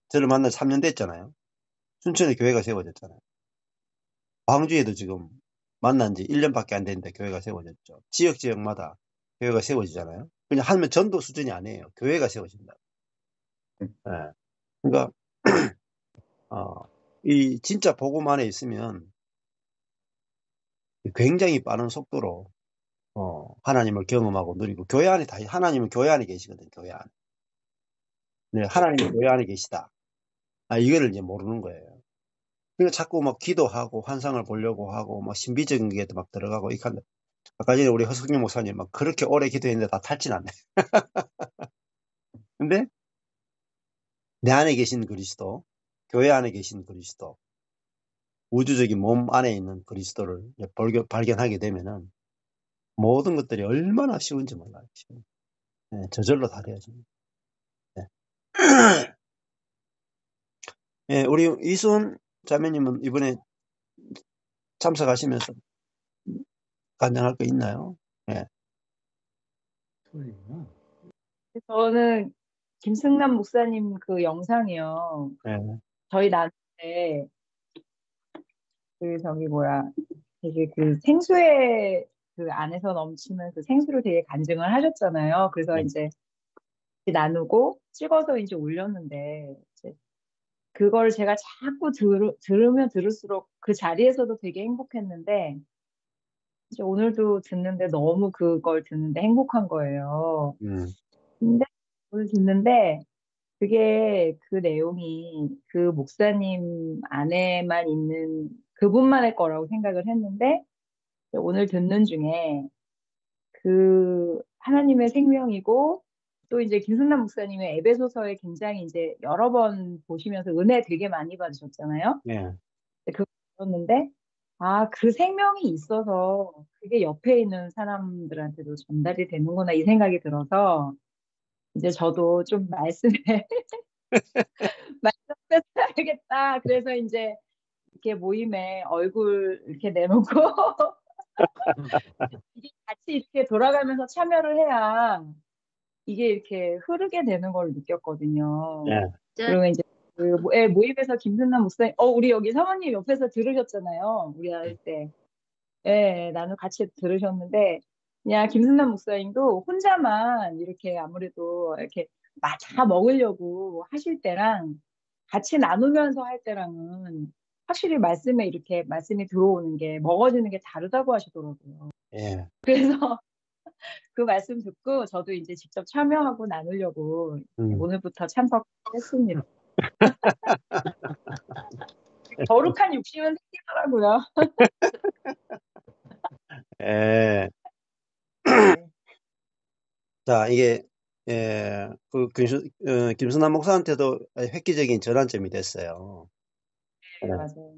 [SPEAKER 1] 저를 만나 3년 됐잖아요. 순천에 교회가 세워졌잖아요. 광주에도 지금 만난 지 1년밖에 안 됐는데 교회가 세워졌죠. 지역마다 교회가 세워지잖아요. 그냥 하면 전도 수준이 아니에요. 교회가 세워진다. 그러니까 이 진짜 복음 안에 있으면 굉장히 빠른 속도로 하나님을 경험하고 누리고 교회 안에 하나님은 교회 안에 계시거든요. 교회 안에. 네, 하나님이 교회 안에 계시다. 이거를 이제 모르는 거예요. 그러니까 자꾸 막 기도하고 환상을 보려고 하고 막 신비적인 게도 막 들어가고 이렇게 한다. 아까 전에 우리 허석영 목사님 막 그렇게 오래 기도했는데 다 탈진 않네. 근데 내 안에 계신 그리스도, 교회 안에 계신 그리스도, 우주적인 몸 안에 있는 그리스도를 발견하게 되면은 모든 것들이 얼마나 쉬운지 몰라요. 네, 저절로 다 되어집니다. 네. 네, 우리 이수원 자매님은 이번에 참석하시면서 간증할 거 있나요? 네.
[SPEAKER 3] 저는 김승남 목사님 그 영상이요.
[SPEAKER 1] 네.
[SPEAKER 3] 저희 나눌 때 되게 그 생수의 그 안에서 넘치는 그 생수를 되게 간증을 하셨잖아요. 그래서 이제 나누고 찍어서 이제 올렸는데 이제 그걸 제가 자꾸 들으면 들을수록 그 자리에서도 되게 행복했는데 이제 오늘도 듣는데 너무 그걸 듣는데 행복한 거예요. 근데 오늘 듣는데 그게 그 내용이 그 목사님 안에만 있는 그분만의 거라고 생각을 했는데 오늘 듣는 중에 그 하나님의 생명이고 또 이제 김승남 목사님의 에베소서에 굉장히 이제 여러 번 보시면서 은혜 되게 많이 받으셨잖아요.
[SPEAKER 1] 네.
[SPEAKER 3] 그거 들었는데 그 생명이 있어서 그게 옆에 있는 사람들한테도 전달이 되는구나 이 생각이 들어서 이제 저도 좀 말씀에 말씀했어야겠다. 그래서 이제 이렇게 모임에 얼굴 이렇게 내놓고 이게 같이 이렇게 돌아가면서 참여를 해야 이게 이렇게 흐르게 되는 걸 느꼈거든요.
[SPEAKER 1] 예.
[SPEAKER 3] 그리고 이제 모임에서 김순남 목사님, 우리 여기 사모님 옆에서 들으셨잖아요. 우리 할 때. 예, 나는 같이 들으셨는데, 그냥 김순남 목사님도 혼자만 이렇게 아무래도 이렇게 다 먹으려고 하실 때랑 같이 나누면서 할 때랑은 확실히 말씀이 들어오는 게 먹어지는 게 다르다고 하시더라고요.
[SPEAKER 1] 예.
[SPEAKER 3] 그래서 그 말씀 듣고 저도 이제 직접 참여하고 나누려고 오늘부터 참석했습니다. 거룩한 욕심은 생기더라고요.
[SPEAKER 1] 예. 자, 이게, 김순남 목사한테도 획기적인 전환점이 됐어요.
[SPEAKER 3] 네, 맞아요.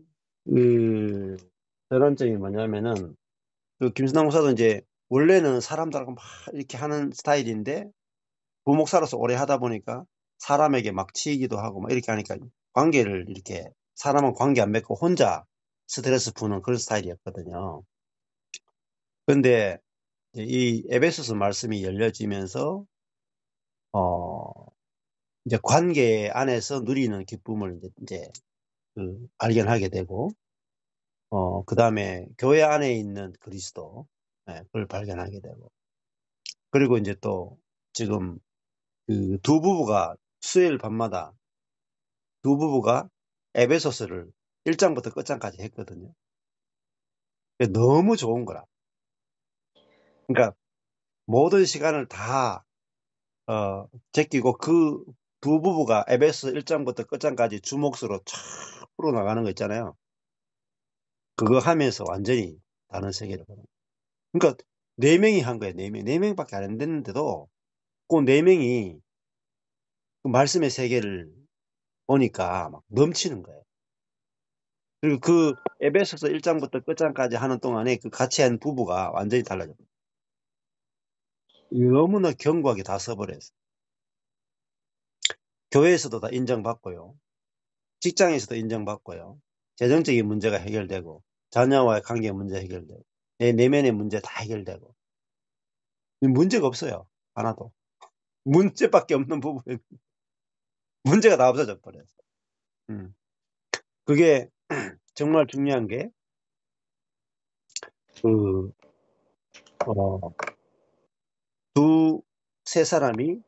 [SPEAKER 1] 전환점이 뭐냐면은, 김순남 목사도 이제, 원래는 사람들하고 막 이렇게 하는 스타일인데, 부목사로서 오래 하다 보니까, 사람에게 막 치이기도 하고, 막 이렇게 하니까, 관계를 이렇게, 사람은 관계 안 맺고 혼자 스트레스 푸는 그런 스타일이었거든요. 근데, 이 에베소서 말씀이 열려지면서, 이제 관계 안에서 누리는 기쁨을 이제 발견하게 되고, 그 다음에 교회 안에 있는 그리스도, 그걸 발견하게 되고, 그리고 이제 또 지금 그 두 부부가 수요일 밤마다 두 부부가 에베소서를 1장부터 끝장까지 했거든요. 너무 좋은 거라. 그러니까 모든 시간을 다 제끼고 그 두 부부가 에베소 1장부터 끝장까지 주목수로 쫙 풀어나가는 거 있잖아요. 그거 하면서 완전히 다른 세계를 보는. 그러니까 4명이 한 거예요. 4명. 4명밖에 안 됐는데도 그 4명이 그 말씀의 세계를 보니까 막 넘치는 거예요. 그리고 그 에베소서 1장부터 끝장까지 하는 동안에 그 같이 한 부부가 완전히 달라졌어요. 너무나 견고하게 다 써버렸어요. 교회에서도 다 인정받고요. 직장에서도 인정받고요. 재정적인 문제가 해결되고 자녀와의 관계 문제 해결되고 내 내면의 문제 다 해결되고 문제가 없어요. 하나도. 문제밖에 없는 부분에 문제가 다 없어져 버렸어요. 그게 정말 중요한 게 두세 사람이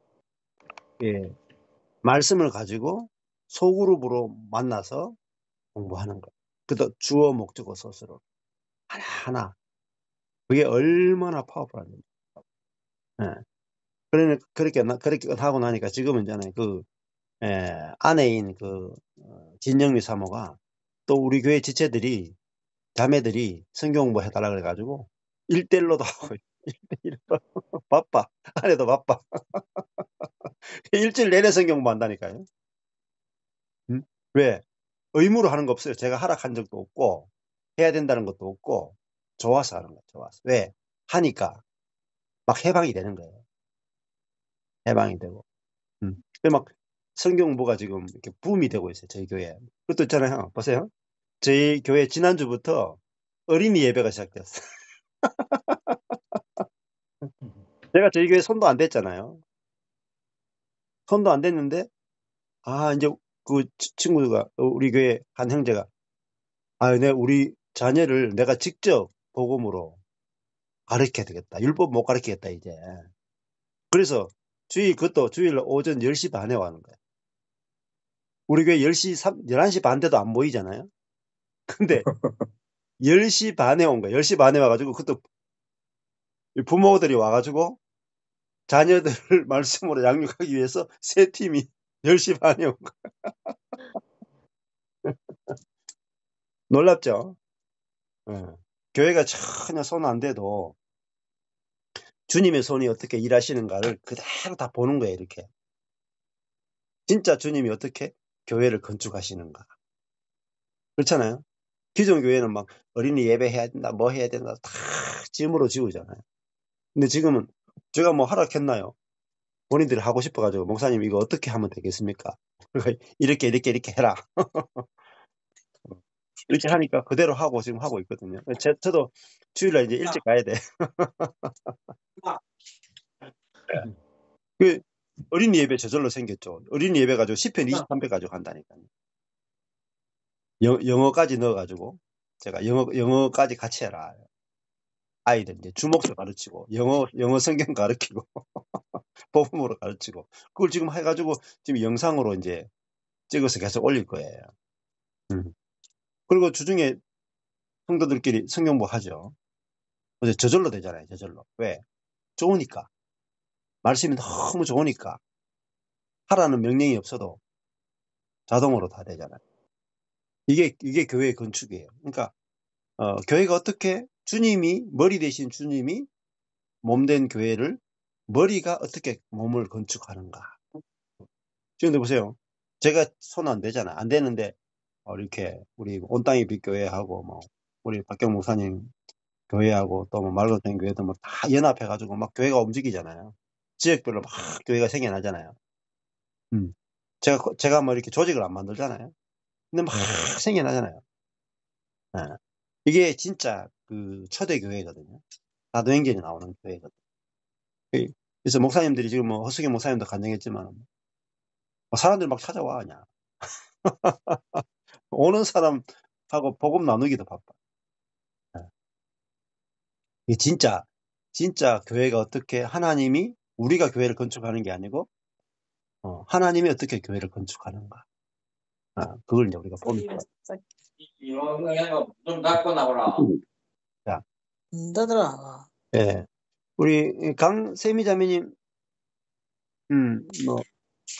[SPEAKER 1] 말씀을 가지고 소그룹으로 만나서 공부하는 거예요. 그도 주어 목적어 서술로 하나하나. 그게 얼마나 파워풀한지. 그렇게 하고 나니까 지금은 있잖아요. 아내인 진영미 사모가 또 우리 교회 지체들이 자매들이 성경 공부 해달라 그래가지고 1대1로도 하고 1대1로 바빠. 아내도 바빠. 일주일 내내 성경 공부 한다니까요. 왜? 의무로 하는 거 없어요. 제가 하락한 적도 없고 해야 된다는 것도 없고 좋아서 하는 거예요. 좋아서. 왜? 하니까 막 해방이 되는 거예요. 해방이 되고. 막 성경 공부가 지금 이렇게 붐이 되고 있어요. 저희 교회에. 그것도 있잖아요. 보세요. 저희 교회 지난주부터 어린이 예배가 시작됐어요. 제가 저희 교회 손도 안 댔잖아요. 손도 안 댔는데 이제 그 친구가 우리 교회 한 형제가 우리 자녀를 내가 직접 복음으로 가르쳐야 되겠다. 율법 못 가르치겠다 이제. 그래서 그것도 주일 오전 10시 반에 와는 거예요. 우리 교회 11시 반 돼도 안 보이잖아요. 근데 10시 반에 온 거예요. 10시 반에 와가지고 그것도 부모들이 와가지고 자녀들을 말씀으로 양육하기 위해서 세 팀이 10시 반에 온 거예요. 놀랍죠? 교회가 전혀 손 안 대도 주님의 손이 어떻게 일하시는가를 그대로 다 보는 거예요. 이렇게. 진짜 주님이 어떻게 교회를 건축하시는가. 그렇잖아요. 기존 교회는 막 어린이 예배 해야 된다, 뭐 해야 된다, 다 짐으로 지우잖아요. 근데 지금은 제가 뭐 하락했나요? 본인들이 하고 싶어가지고, 목사님 이거 어떻게 하면 되겠습니까? 그러니까 이렇게 해라. 이렇게 하니까 그대로 하고 지금 하고 있거든요. 저도 주일날 이제 일찍 가야 돼. 그 어린이 예배 저절로 생겼죠. 어린이 예배 가지고 시편 23편 가지고 간다니까요. 영어까지 넣어가지고 제가 영어까지 같이 해라. 아이들 이제 주목서 가르치고 영어 성경 가르치고 복음으로 가르치고 그걸 지금 해가지고 지금 영상으로 이제 찍어서 계속 올릴 거예요. 그리고 주중에 성도들끼리 성경부 하죠. 근데 저절로 되잖아요. 저절로. 왜? 좋으니까. 말씀이 너무 좋으니까. 하라는 명령이 없어도 자동으로 다 되잖아요. 이게 교회의 건축이에요. 그러니까 교회가 어떻게 주님이 머리 대신 주님이 몸된 교회를 머리가 어떻게 몸을 건축하는가. 지금 보세요. 제가 손 안 대잖아요. 안 되는데 이렇게 우리 온땅이 빛교회하고 뭐 우리 박경 목사님 교회하고 또 뭐 말거된 교회도 뭐 다 연합해가지고 막 교회가 움직이잖아요. 지역별로 막 교회가 생겨나잖아요. 제가 뭐 이렇게 조직을 안 만들잖아요. 근데 막 생겨나잖아요. 네. 이게 진짜 그 초대교회거든요. 사도행전이 나오는 교회거든요. 그래서 목사님들이 지금 뭐 허수경 목사님도 간증했지만 사람들이 막 찾아와 그냥. 오는 사람하고 복음 나누기도 바빠. 네. 이게 진짜 교회가 어떻게 하나님이 우리가 교회를 건축하는 게 아니고 하나님이 어떻게 교회를 건축하는가. 그걸 이제 우리가 보는 거예요.
[SPEAKER 5] 좀 갖고 나오라.
[SPEAKER 1] 자,
[SPEAKER 5] 더더라.
[SPEAKER 1] 예. 우리 강세미 자매님, 뭐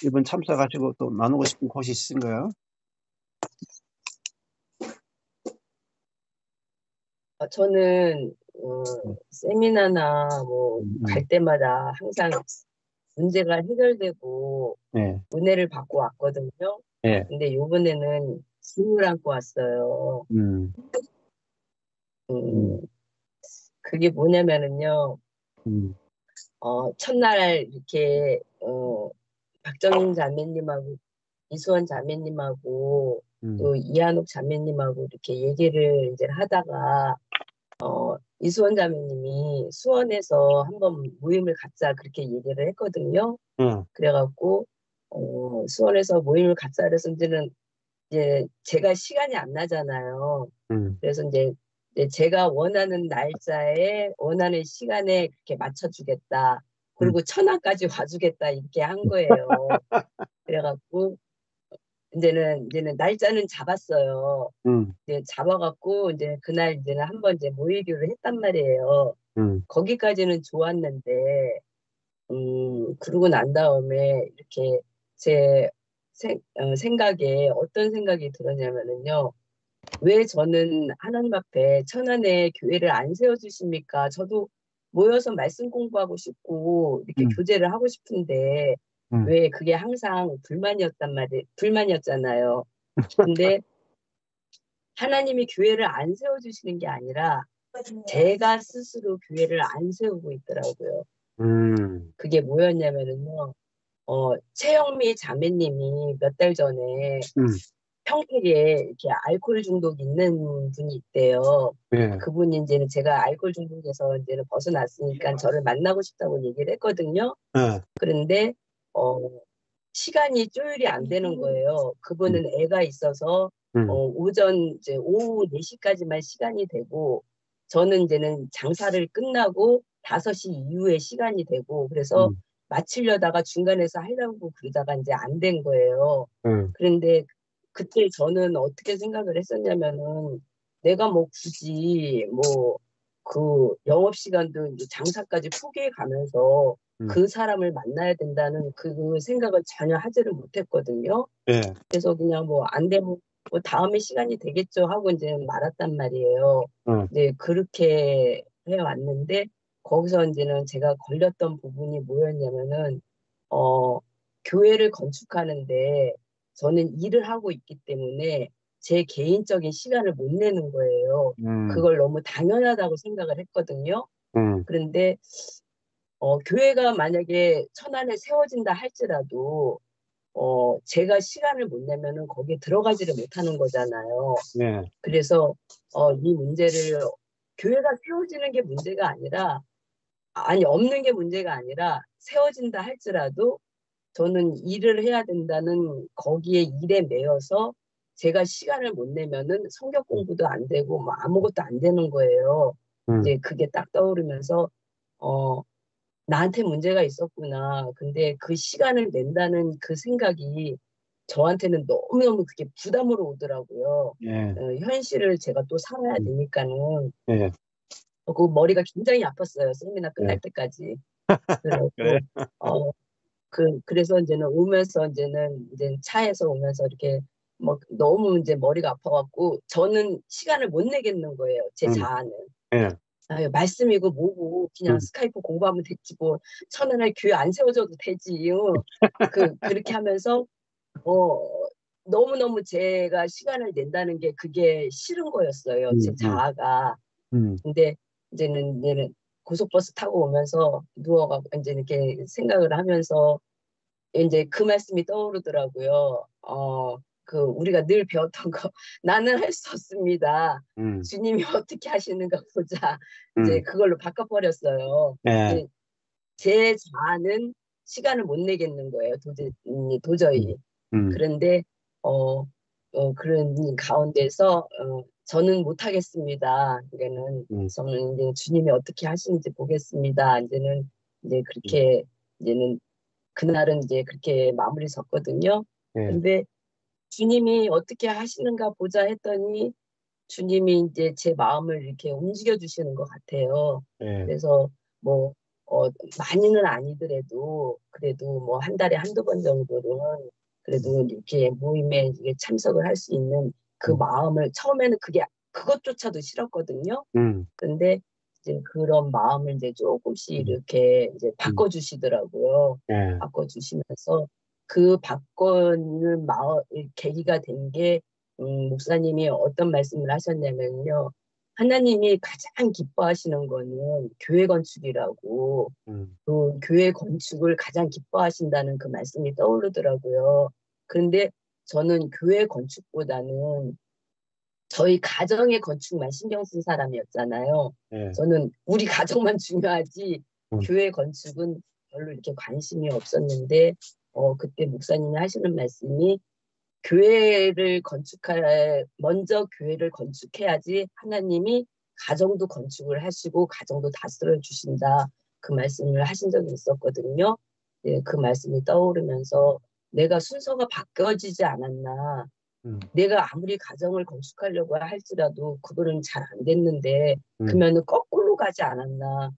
[SPEAKER 1] 이번 참석하시고 또 나누고 싶은 곳이 있으신가요?
[SPEAKER 6] 저는 세미나나 뭐 갈 때마다 항상 문제가 해결되고
[SPEAKER 1] 예.
[SPEAKER 6] 은혜를 받고 왔거든요.
[SPEAKER 1] 예.
[SPEAKER 6] 근데 요번에는 짐을 안고 왔어요. 그게 뭐냐면은요. 첫날 이렇게 박정인 자매님하고 이수원 자매님하고 또 이한옥 자매님하고 이렇게 얘기를 이제 하다가 이수원 자매님이 수원에서 한번 모임을 갖자 그렇게 얘기를 했거든요. 그래갖고 수원에서 모임을 갖자 그래서 이제 제가 시간이 안 나잖아요. 그래서 이제 제가 원하는 날짜에 원하는 시간에 그렇게 맞춰주겠다. 그리고 천안까지 와주겠다 이렇게 한 거예요. 그래갖고 이제는 날짜는 잡았어요. 이제 잡아갖고 이제 그날 이제는 한번 이제 모이기로 했단 말이에요. 거기까지는 좋았는데 그러고 난 다음에 이렇게 제 생각에 어떤 생각이 들었냐면은요. 왜 저는 하나님 앞에 천안에 교회를 안 세워주십니까? 저도 모여서 말씀 공부하고 싶고 이렇게 교제를 하고 싶은데 왜 그게 항상 불만이었잖아요. 근데 하나님이 교회를 안 세워주시는 게 아니라 제가 스스로 교회를 안 세우고 있더라고요. 그게 뭐였냐면은요. 최영미 자매님이 몇 달 전에 평택에 이렇게 알코올 중독 있는 분이 있대요.
[SPEAKER 1] 예.
[SPEAKER 6] 그분이 이제는 제가 알코올 중독에서 이제는 벗어났으니까 저를 만나고 싶다고 얘기를 했거든요. 그런데 시간이 조율이 안 되는 거예요. 그분은 애가 있어서 이제 오후 4시까지만 시간이 되고 저는 이제는 장사를 끝나고 5시 이후에 시간이 되고 그래서 마치려다가 중간에서 하려고 그러다가 이제 안 된 거예요. 그런데 그때 저는 어떻게 생각을 했었냐면은 내가 뭐 굳이 뭐 그 영업시간도 이제 장사까지 포기해 가면서 그 사람을 만나야 된다는 그 생각을 전혀 하지를 못했거든요.
[SPEAKER 1] 예.
[SPEAKER 6] 그래서 그냥 뭐 안 되면 뭐 다음에 시간이 되겠죠 하고 이제 말았단 말이에요. 이제 그렇게 해왔는데 거기서 이제는 제가 걸렸던 부분이 뭐였냐면은 교회를 건축하는데 저는 일을 하고 있기 때문에 제 개인적인 시간을 못 내는 거예요. 그걸 너무 당연하다고 생각을 했거든요. 그런데 교회가 만약에 천안에 세워진다 할지라도 제가 시간을 못 내면은 거기에 들어가지를 못하는 거잖아요.
[SPEAKER 1] 네.
[SPEAKER 6] 그래서 이 문제를 교회가 세워지는 게 문제가 아니라 없는 게 문제가 아니라 세워진다 할지라도 저는 일을 해야 된다는 거기에 일에 매여서 제가 시간을 못 내면은 성경 공부도 안 되고 뭐 아무것도 안 되는 거예요. 이제 그게 딱 떠오르면서 나한테 문제가 있었구나. 근데 그 시간을 낸다는 그 생각이 저한테는 너무너무 그게 부담으로 오더라고요.
[SPEAKER 1] 예.
[SPEAKER 6] 현실을 제가 또 살아야 되니까는
[SPEAKER 1] 예.
[SPEAKER 6] 그 머리가 굉장히 아팠어요. 세미나 끝날 때까지. 그래서
[SPEAKER 1] 그래.
[SPEAKER 6] 그래서 이제는 오면서 이제 차에서 오면서 이렇게 뭐 너무 이제 머리가 아파갖고 저는 시간을 못 내겠는 거예요. 제 자아는.
[SPEAKER 1] 예.
[SPEAKER 6] 아유, 말씀이고 뭐고 그냥 스카이프 공부하면 됐지 뭐 천안에 교회 안 세워줘도 되지. 그렇게 하면서 너무너무 제가 시간을 낸다는 게 그게 싫은 거였어요. 제 자아가. 근데 이제는 고속버스 타고 오면서 누워가고 이제 이렇게 생각을 하면서 이제 그 말씀이 떠오르더라고요. 우리가 늘 배웠던 거, 나는 할 수 없습니다. 주님이 어떻게 하시는가 보자. 이제 그걸로 바꿔버렸어요.
[SPEAKER 1] 예.
[SPEAKER 6] 제 자아는 시간을 못 내겠는 거예요. 도저히. 그런데, 그런 가운데서, 저는 못하겠습니다. 저는 이제 주님이 어떻게 하시는지 보겠습니다. 이제 그렇게, 그날은 이제 그렇게 마무리 졌거든요.
[SPEAKER 1] 예.
[SPEAKER 6] 근데 주님이 어떻게 하시는가 보자 했더니 주님이 이제 제 마음을 이렇게 움직여 주시는 것 같아요.
[SPEAKER 1] 예.
[SPEAKER 6] 그래서 뭐, 많이는 아니더라도 그래도 뭐 한 달에 한두 번 정도는 그래도 이렇게 모임에 이게 참석을 할 수 있는 그 마음을 처음에는 그것조차도 싫었거든요. 근데 이제 그런 마음을 이제 조금씩 이렇게 이제 바꿔주시더라고요.
[SPEAKER 1] 예.
[SPEAKER 6] 바꿔주시면서 그 바꾸는 계기가 된 게 목사님이 어떤 말씀을 하셨냐면요. 하나님이 가장 기뻐하시는 거는 교회 건축이라고 그 교회 건축을 가장 기뻐하신다는 그 말씀이 떠오르더라고요. 그런데 저는 교회 건축보다는 저희 가정의 건축만 신경 쓴 사람이었잖아요.
[SPEAKER 1] 예.
[SPEAKER 6] 저는 우리 가정만 중요하지 교회 건축은 별로 이렇게 관심이 없었는데 그때 목사님이 하시는 말씀이 먼저 교회를 건축해야지 하나님이 가정도 건축을 하시고 가정도 다스려 주신다. 그 말씀을 하신 적이 있었거든요. 네, 그 말씀이 떠오르면서 내가 순서가 바뀌어지지 않았나. 내가 아무리 가정을 건축하려고 할지라도 그거는 잘 안 됐는데 그러면은 거꾸로 가지 않았나.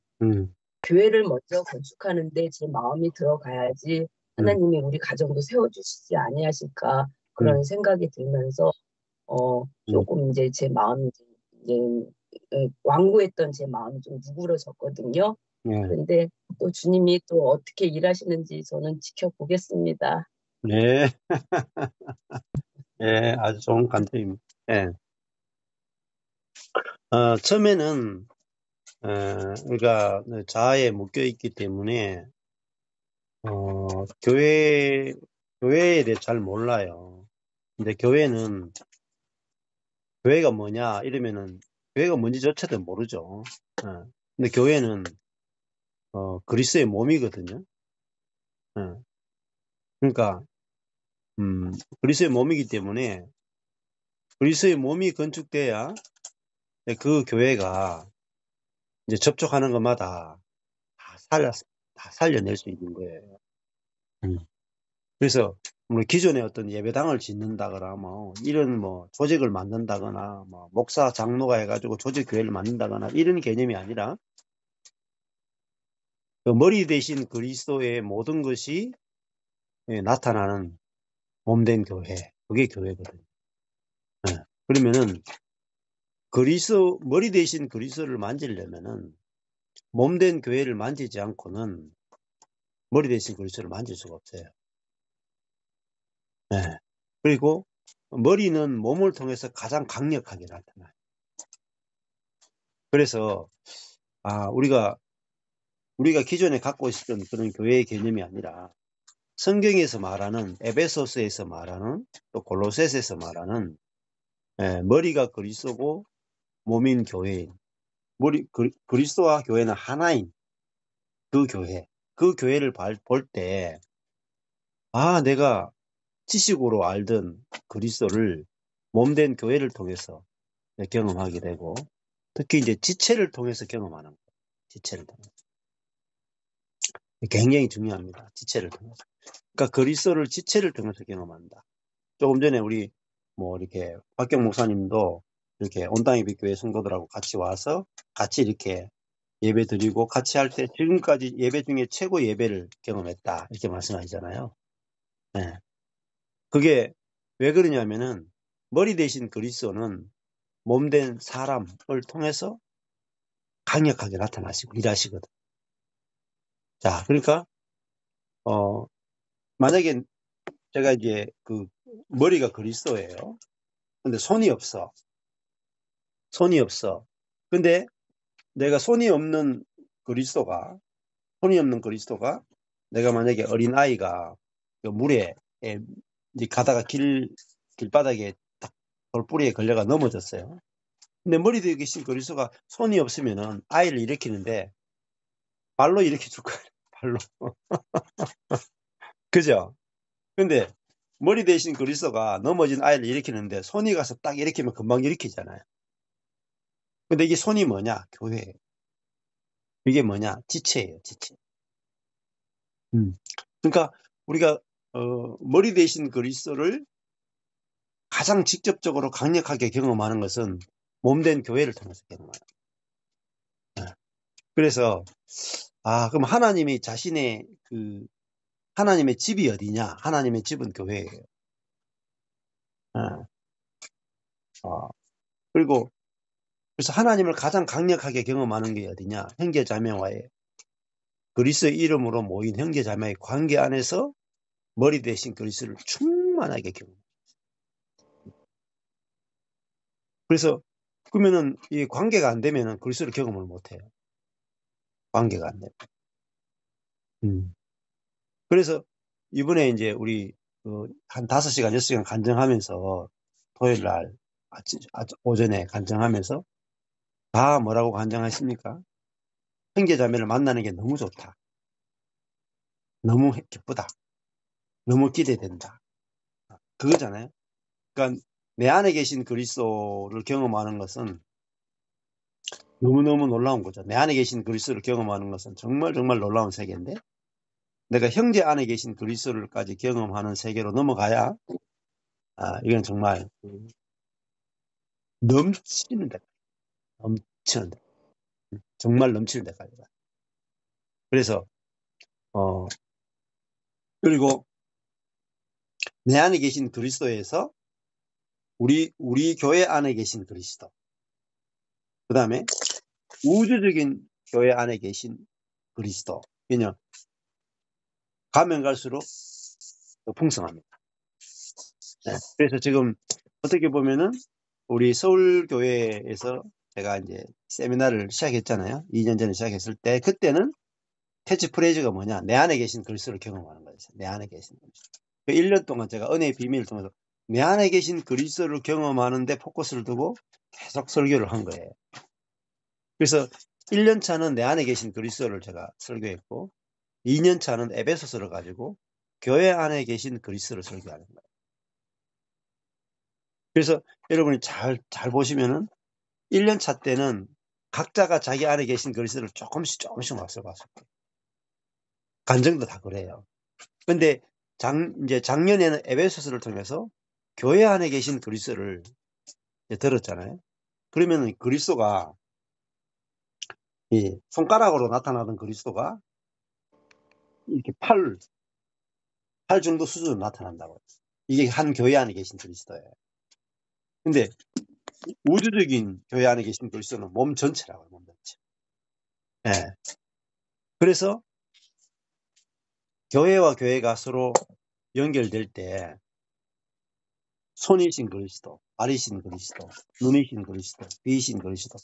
[SPEAKER 6] 교회를 먼저 건축하는데 제 마음이 들어가야지 하나님이 우리 가정도 세워주시지 아니하실까 그런 생각이 들면서 조금 이제 제 마음이 이제 완고했던 제 마음이 좀 누그러졌거든요. 그런데 또 주님이 또 어떻게 일하시는지 저는 지켜보겠습니다.
[SPEAKER 1] 네. 예, 아주 좋은 관점입니다. 예. 처음에는, 우리가 자아에 묶여 있기 때문에, 교회에 대해 잘 몰라요. 근데 교회가 뭐냐, 이러면은, 교회가 뭔지조차도 모르죠. 근데 교회는, 그리스도의 몸이거든요. 그러니까, 그리스도의 몸이기 때문에, 그리스도의 몸이 건축돼야 그 교회가 이제 접촉하는 것마다 다 살려낼 수 있는 거예요. 그래서 기존에 어떤 예배당을 짓는다거나 이런 조직을 만든다거나 목사 장로가 해가지고 조직 교회를 만든다거나 이런 개념이 아니라 그 머리 대신 그리스도의 모든 것이 나타나는 몸된 교회, 그게 교회거든요. 그러면은 머리 대신 그리스도를 만지려면은 몸된 교회를 만지지 않고는 머리 대신 그리스도를 만질 수가 없어요. 그리고 머리는 몸을 통해서 가장 강력하게 나타나요. 그래서 우리가 기존에 갖고 있었던 그런 교회의 개념이 아니라 성경에서 말하는, 에베소서에서 말하는, 또 골로새서에서 말하는 머리가 그리스도고 몸인 교회인, 그리스도와 교회는 하나인 그 교회를 볼 때 내가 지식으로 알던 그리스도를 몸된 교회를 통해서 경험하게 되고, 특히 이제 지체를 통해서 경험하는 거예요. 지체를 통해서. 굉장히 중요합니다. 지체를 통해서. 그러니까 그리스도를 지체를 통해서 경험한다. 조금 전에 우리 이렇게 박경 목사님도 이렇게 온당예배 교회 성도들하고 같이 와서 같이 이렇게 예배 드리고 같이 할 때 지금까지 예배 중에 최고 예배를 경험했다, 이렇게 말씀하시잖아요. 네. 그게 왜 그러냐면은 머리 대신 그리스도는 몸된 사람을 통해서 강력하게 나타나시고 일하시거든. 자, 그러니까 만약에 제가 이제 그 머리가 그리스도예요. 근데 손이 없어. 근데 내가 손이 없는 그리스도가 내가 만약에 어린 아이가 그 물에 이제 가다가 길바닥에 딱 돌뿌리에 걸려가 넘어졌어요. 근데 머리 뒤에 계신 그리스도가 손이 없으면은 아이를 일으키는데 발로 일으켜 줄 거예요. 발로. 그죠? 근데 머리 대신 그리스도가 넘어진 아이를 일으키는데 손이 가서 딱 일으키면 금방 일으키잖아요. 근데 이게 손이 뭐냐? 교회예요. 이게 뭐냐? 지체예요, 지체. 그러니까 우리가 머리 대신 그리스도를 가장 직접적으로 강력하게 경험하는 것은 몸된 교회를 통해서 경험하는 거예요. 그래서 그럼 하나님이 자신의 하나님의 집이 어디냐? 하나님의 집은 교회예요. 그리고 그래서 하나님을 가장 강력하게 경험하는 게 어디냐? 형제자매와의 그리스도의 이름으로 모인 형제자매의 관계 안에서 머리 대신 그리스도를 충만하게 경험해요. 그래서 그러면은 이 관계가 안 되면은 그리스도를 경험을 못 해요. 관계가 안 되면. 그래서 이번에 이제 우리 한 5시간, 6시간 간증하면서 토요일 날 오전에 간증하면서 다 뭐라고 간증하십니까? 형제자매를 만나는 게 너무 좋다. 너무 기쁘다. 너무 기대된다. 그거잖아요. 그러니까 내 안에 계신 그리스도를 경험하는 것은 너무너무 놀라운 거죠. 내 안에 계신 그리스도를 경험하는 것은 정말 정말 놀라운 세계인데, 내가 형제 안에 계신 그리스도를까지 경험하는 세계로 넘어가야 이건 정말 넘치는 데, 넘치는 데, 정말 넘치는 데까지 가. 그래서 그리고 내 안에 계신 그리스도에서 우리 교회 안에 계신 그리스도, 그 다음에 우주적인 교회 안에 계신 그리스도, 그냥 가면 갈수록 더 풍성합니다. 네. 그래서 지금 어떻게 보면은 우리 서울교회에서 제가 이제 세미나를 시작했잖아요. 2년 전에 시작했을 때, 그때는 캐치프레이즈가 뭐냐? 내 안에 계신 그리스도를 경험하는 거였어요. 내 안에 계신 그리스도. 1년 동안 제가 은혜의 비밀을 통해서 내 안에 계신 그리스도를 경험하는데 포커스를 두고 계속 설교를 한 거예요. 그래서 1년 차는 내 안에 계신 그리스도를 제가 설교했고, 2년 차는 에베소서를 가지고 교회 안에 계신 그리스도를 설교하는 거예요. 그래서 여러분이 잘 보시면은 1년 차 때는 각자가 자기 안에 계신 그리스도를 조금씩 맛을 봤을 거예요. 간증도 다 그래요. 근데 이제 작년에는 에베소서를 통해서 교회 안에 계신 그리스도를 들었잖아요. 그러면 그리스도가 이 손가락으로 나타나던 그리스도가 이렇게 팔 정도 수준으로 나타난다고요. 이게 한 교회 안에 계신 그리스도예요. 근데 우주적인 교회 안에 계신 그리스도는 몸 전체라고요. 몸 전체. 네. 그래서 교회와 교회가 서로 연결될 때 손이신 그리스도, 발이신 그리스도, 눈이신 그리스도, 귀이신 그리스도,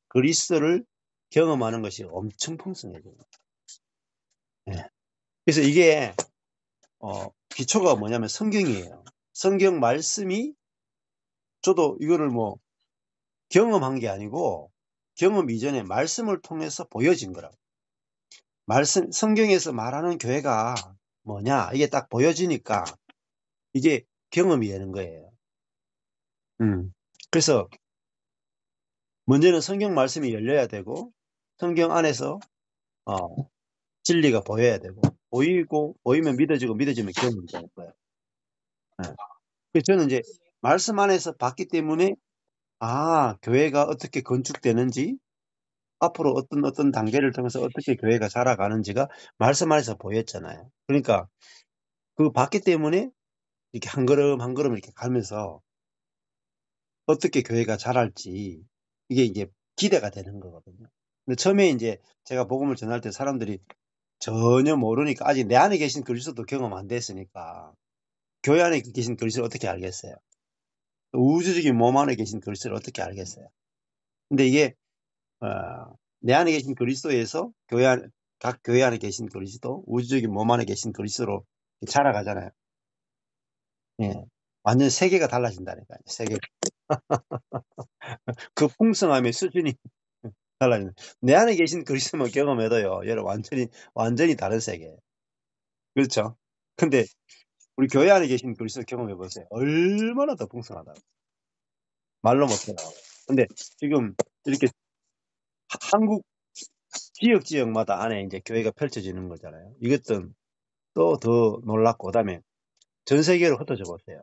[SPEAKER 1] 그리스도를 경험하는 것이 엄청 풍성해져요. 예. 그래서 이게 기초가 뭐냐면 성경이에요. 성경 말씀이 저도 이거를 뭐 경험한 게 아니고 경험 이전에 말씀을 통해서 보여진 거라고. 성경에서 말하는 교회가 뭐냐 이게 딱 보여지니까 이게 경험이 되는 거예요. 그래서 먼저는 성경 말씀이 열려야 되고 성경 안에서 진리가 보여야 되고 보이면 믿어지고 믿어지면 경험이 되는 거예요. 그래서 저는 이제 말씀 안에서 봤기 때문에 교회가 어떻게 건축되는지 앞으로 어떤 단계를 통해서 어떻게 교회가 자라가는지가 말씀 안에서 보였잖아요. 그러니까 그 봤기 때문에 이렇게 한 걸음 한 걸음 이렇게 가면서 어떻게 교회가 자랄지 이게 이제 기대가 되는 거거든요. 근데 처음에 이제 제가 복음을 전할 때 사람들이 전혀 모르니까 아직 내 안에 계신 그리스도도 경험 안 됐으니까 교회 안에 계신 그리스도를 어떻게 알겠어요? 우주적인 몸 안에 계신 그리스도를 어떻게 알겠어요? 근데 이게 내 안에 계신 그리스도에서 각 교회 안에 계신 그리스도, 우주적인 몸 안에 계신 그리스도로 자라가잖아요. 예. 완전 세계가 달라진다니까요. 세계. 그 풍성함의 수준이 달라지는. 내 안에 계신 그리스도만 경험해도요, 여러분 완전히 다른 세계예요. 그렇죠? 근데 우리 교회 안에 계신 그리스도 경험해 보세요. 얼마나 더 풍성하다고. 말로 못해요. 근데 지금 이렇게 한국 지역마다 안에 이제 교회가 펼쳐지는 거잖아요. 이것도 또 더 놀랍고, 그다음에 전 세계로 흩어져 보세요.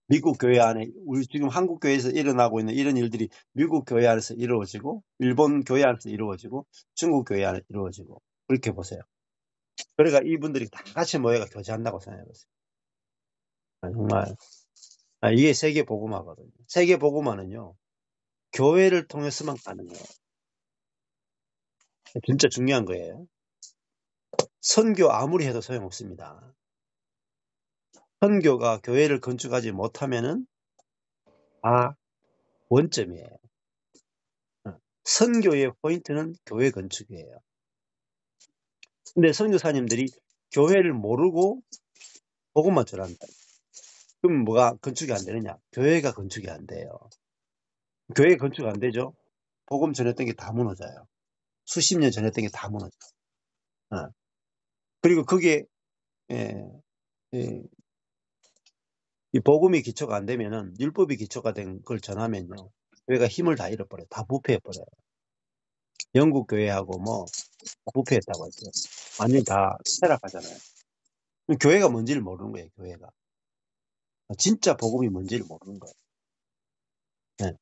[SPEAKER 1] 미국 교회 안에 우리 지금 한국 교회에서 일어나고 있는 이런 일들이 미국 교회 안에서 이루어지고 일본 교회 안에서 이루어지고 중국 교회 안에서 이루어지고 그렇게 보세요. 그러니까 이분들이 다 같이 모여가 교제한다고 생각해 보세요. 정말 이게 세계 복음화거든요. 세계 복음화는요. 교회를 통해서만 가는 거예요. 진짜 중요한 거예요. 선교 아무리 해도 소용없습니다. 선교가 교회를 건축하지 못하면은 원점이에요. 선교의 포인트는 교회 건축이에요. 근데 선교사님들이 교회를 모르고 복음만 전한다. 그럼 뭐가 건축이 안 되느냐? 교회가 건축이 안 돼요. 교회 건축 안 되죠? 복음 전했던 게 다 무너져요. 수십 년 전했던 게 다 무너져요. 그리고 그게 이 복음이 기초가 안 되면은 율법이 기초가 된 걸 전하면요. 교회가 힘을 다 잃어버려요. 다 부패해버려요. 영국 교회하고 뭐 부패했다고 했어요. 완전히 다 쇠락하잖아요. 교회가 뭔지를 모르는 거예요. 교회가. 진짜 복음이 뭔지를 모르는 거예요. 네.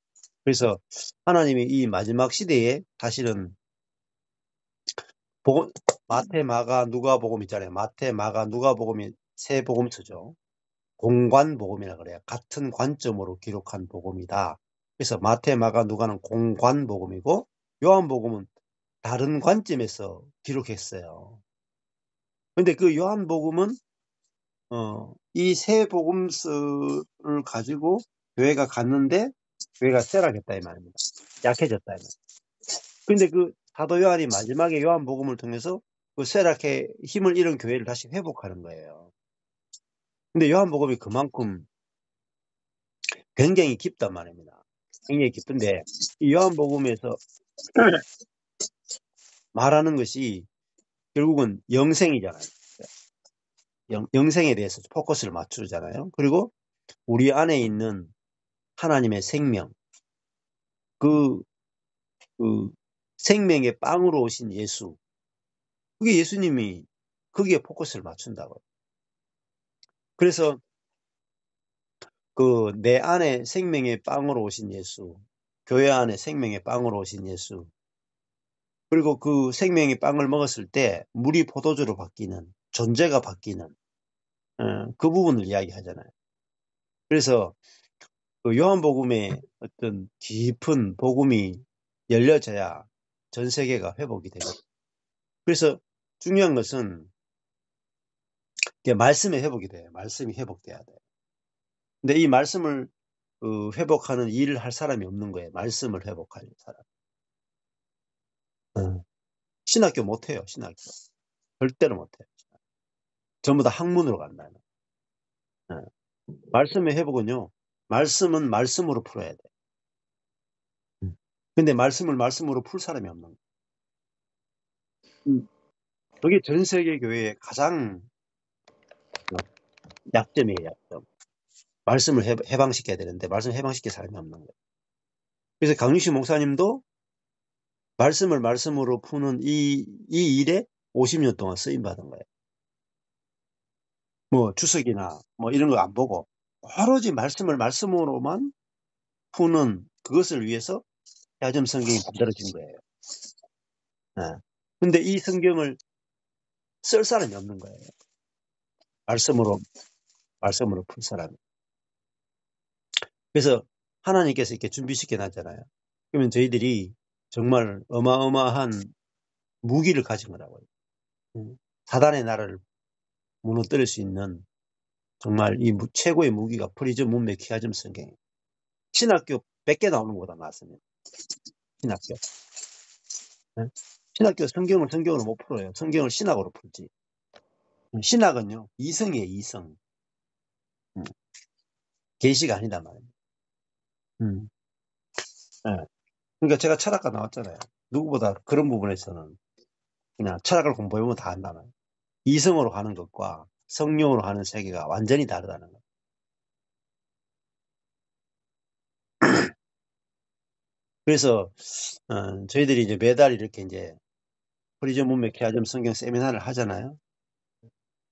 [SPEAKER 1] 그래서 하나님이 이 마지막 시대에 사실은 마태, 마가, 누가복음 있잖아요. 마태, 마가, 누가복음이 세 복음서죠. 공관복음이라 그래요. 같은 관점으로 기록한 복음이다. 그래서 마태, 마가, 누가는 공관복음이고 요한복음은 다른 관점에서 기록했어요. 근데 그 요한복음은 이 세 복음서를 가지고 교회가 갔는데 교회가 쇠락했다 이 말입니다. 약해졌다 이 말입니다. 근데 그 사도 요한이 마지막에 요한복음을 통해서 그 쇠락해 힘을 잃은 교회를 다시 회복하는 거예요. 근데 요한복음이 그만큼 굉장히 깊단 말입니다. 굉장히 깊은데 이 요한복음에서 말하는 것이 결국은 영생이잖아요. 영생에 대해서 포커스를 맞추잖아요. 그리고 우리 안에 있는 하나님의 생명, 그 생명의 빵으로 오신 예수, 그게 예수님이 거기에 포커스를 맞춘다고요. 그래서 그 내 안에 생명의 빵으로 오신 예수, 교회 안에 생명의 빵으로 오신 예수, 그리고 그 생명의 빵을 먹었을 때 물이 포도주로 바뀌는, 존재가 바뀌는 그 부분을 이야기하잖아요. 그래서 그 요한복음의 어떤 깊은 복음이 열려져야 전 세계가 회복이 되고, 그래서 중요한 것은 말씀의 회복이 돼요. 말씀이 회복돼야 돼요. 근데 이 말씀을 회복하는 일을 할 사람이 없는 거예요. 말씀을 회복할 사람. 신학교 못해요. 신학교. 절대로 못해요. 전부 다 학문으로 간다. 말씀의 회복은요. 말씀은 말씀으로 풀어야 돼. 근데 말씀을 말씀으로 풀 사람이 없는 거예요. 그게 전 세계 교회의 가장 약점이에요. 약점. 말씀을 해방시켜야 되는데 말씀을 해방시킬 사람이 없는 거예요. 그래서 강윤식 목사님도 말씀을 말씀으로 푸는 이 일에 50년 동안 쓰임받은 거예요. 뭐 주석이나 뭐 이런 거 안 보고 오로지 말씀을 말씀으로만 푸는 그것을 위해서 야점 성경이 만들어진 거예요. 근데 이 성경을 쓸 사람이 없는 거예요. 말씀으로 풀 사람이. 그래서 하나님께서 이렇게 준비시켜 놨잖아요. 그러면 저희들이 정말 어마어마한 무기를 가진 거라고요. 사단의 나라를 무너뜨릴 수 있는 정말 이 최고의 무기가 프리즘 문맥 키아즘 성경. 신학교 100개 나오는 것보다 낫습니다. 신학교. 신학교 성경을 성경으로 못 풀어요. 성경을 신학으로 풀지. 신학은요, 이성이에요, 이성. 계시가 아니다 말이에요. 그러니까 제가 철학과 나왔잖아요. 누구보다 그런 부분에서는 그냥 철학을 공부해보면 다 안다는 거예요. 이성으로 가는 것과 성령으로 가는 세계가 완전히 다르다는 거예요. 그래서 저희들이 이제 매달 이렇게 이제 프리즘 문맥 키아즘 성경 세미나를 하잖아요.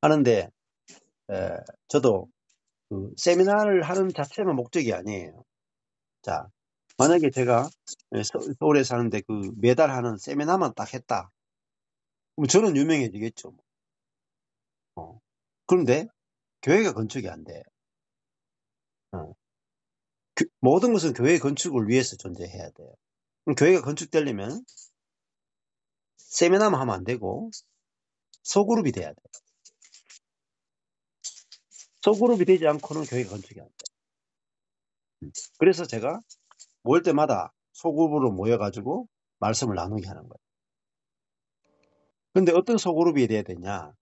[SPEAKER 1] 하는데 저도 그 세미나를 하는 자체는 목적이 아니에요. 자, 만약에 제가 서울에 사는데 그 매달 하는 세미나만 딱 했다. 그럼 저는 유명해지겠죠. 그런데 교회가 건축이 안 돼. 모든 것은 교회 건축을 위해서 존재해야 돼요. 그럼 교회가 건축되려면 세미나만 하면 안 되고 소그룹이 돼야 돼요. 소그룹이 되지 않고는 교회가 건축이 안 돼요. 그래서 제가 모일 때마다 소그룹으로 모여가지고 말씀을 나누게 하는 거예요. 근데 어떤 소그룹이 돼야 되냐?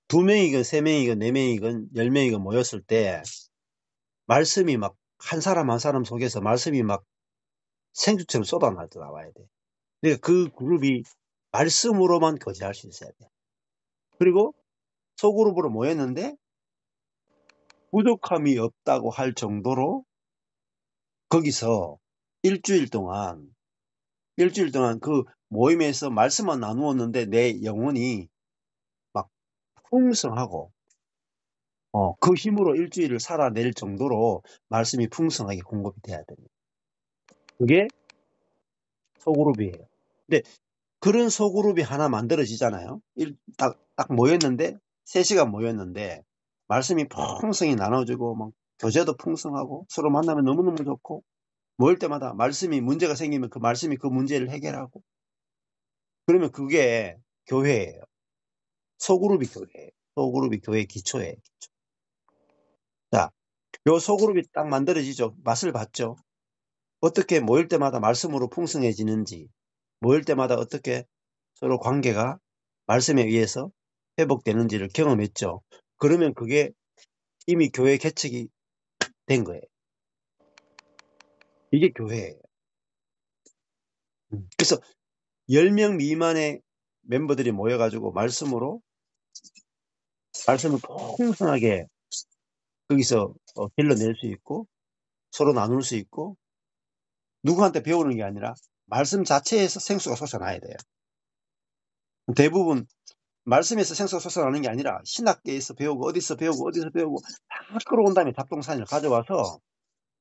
[SPEAKER 1] 2명이건 3명이건 4명이건 10명이건 모였을 때 말씀이 막 한 사람 한 사람 속에서 말씀이 막 생수처럼 쏟아나와야 돼. 그러니까 그 그룹이 말씀으로만 거지할 수 있어야 돼. 그리고 소그룹으로 모였는데 부족함이 없다고 할 정도로 거기서 일주일 동안 그 모임에서 말씀만 나누었는데 내 영혼이 막 풍성하고 그 힘으로 일주일을 살아낼 정도로 말씀이 풍성하게 공급이 돼야 됩니다. 그게 소그룹이에요. 근데 그런 소그룹이 하나 만들어지잖아요. 딱 모였는데 3시간 모였는데 말씀이 풍성히 나눠지고 막 교제도 풍성하고 서로 만나면 너무너무 좋고 모일 때마다 말씀이 문제가 생기면 그 말씀이 그 문제를 해결하고 그러면 그게 교회예요. 소그룹이 교회예요. 소그룹이 교회의 기초예요. 기초. 자, 요 소그룹이 딱 만들어지죠. 맛을 봤죠. 어떻게 모일 때마다 말씀으로 풍성해지는지 모일 때마다 어떻게 서로 관계가 말씀에 의해서 회복되는지를 경험했죠. 그러면 그게 이미 교회 개척이 된 거예요. 이게 교회예요. 그래서 10명 미만의 멤버들이 모여가지고 말씀을 풍성하게 거기서 길러낼 수 있고 서로 나눌 수 있고 누구한테 배우는 게 아니라 말씀 자체에서 생수가 솟아나야 돼요. 대부분 말씀에서 생수가 솟아나는 게 아니라 신학계에서 배우고 어디서 배우고 다 끌어온 다음에 잡동사니를 가져와서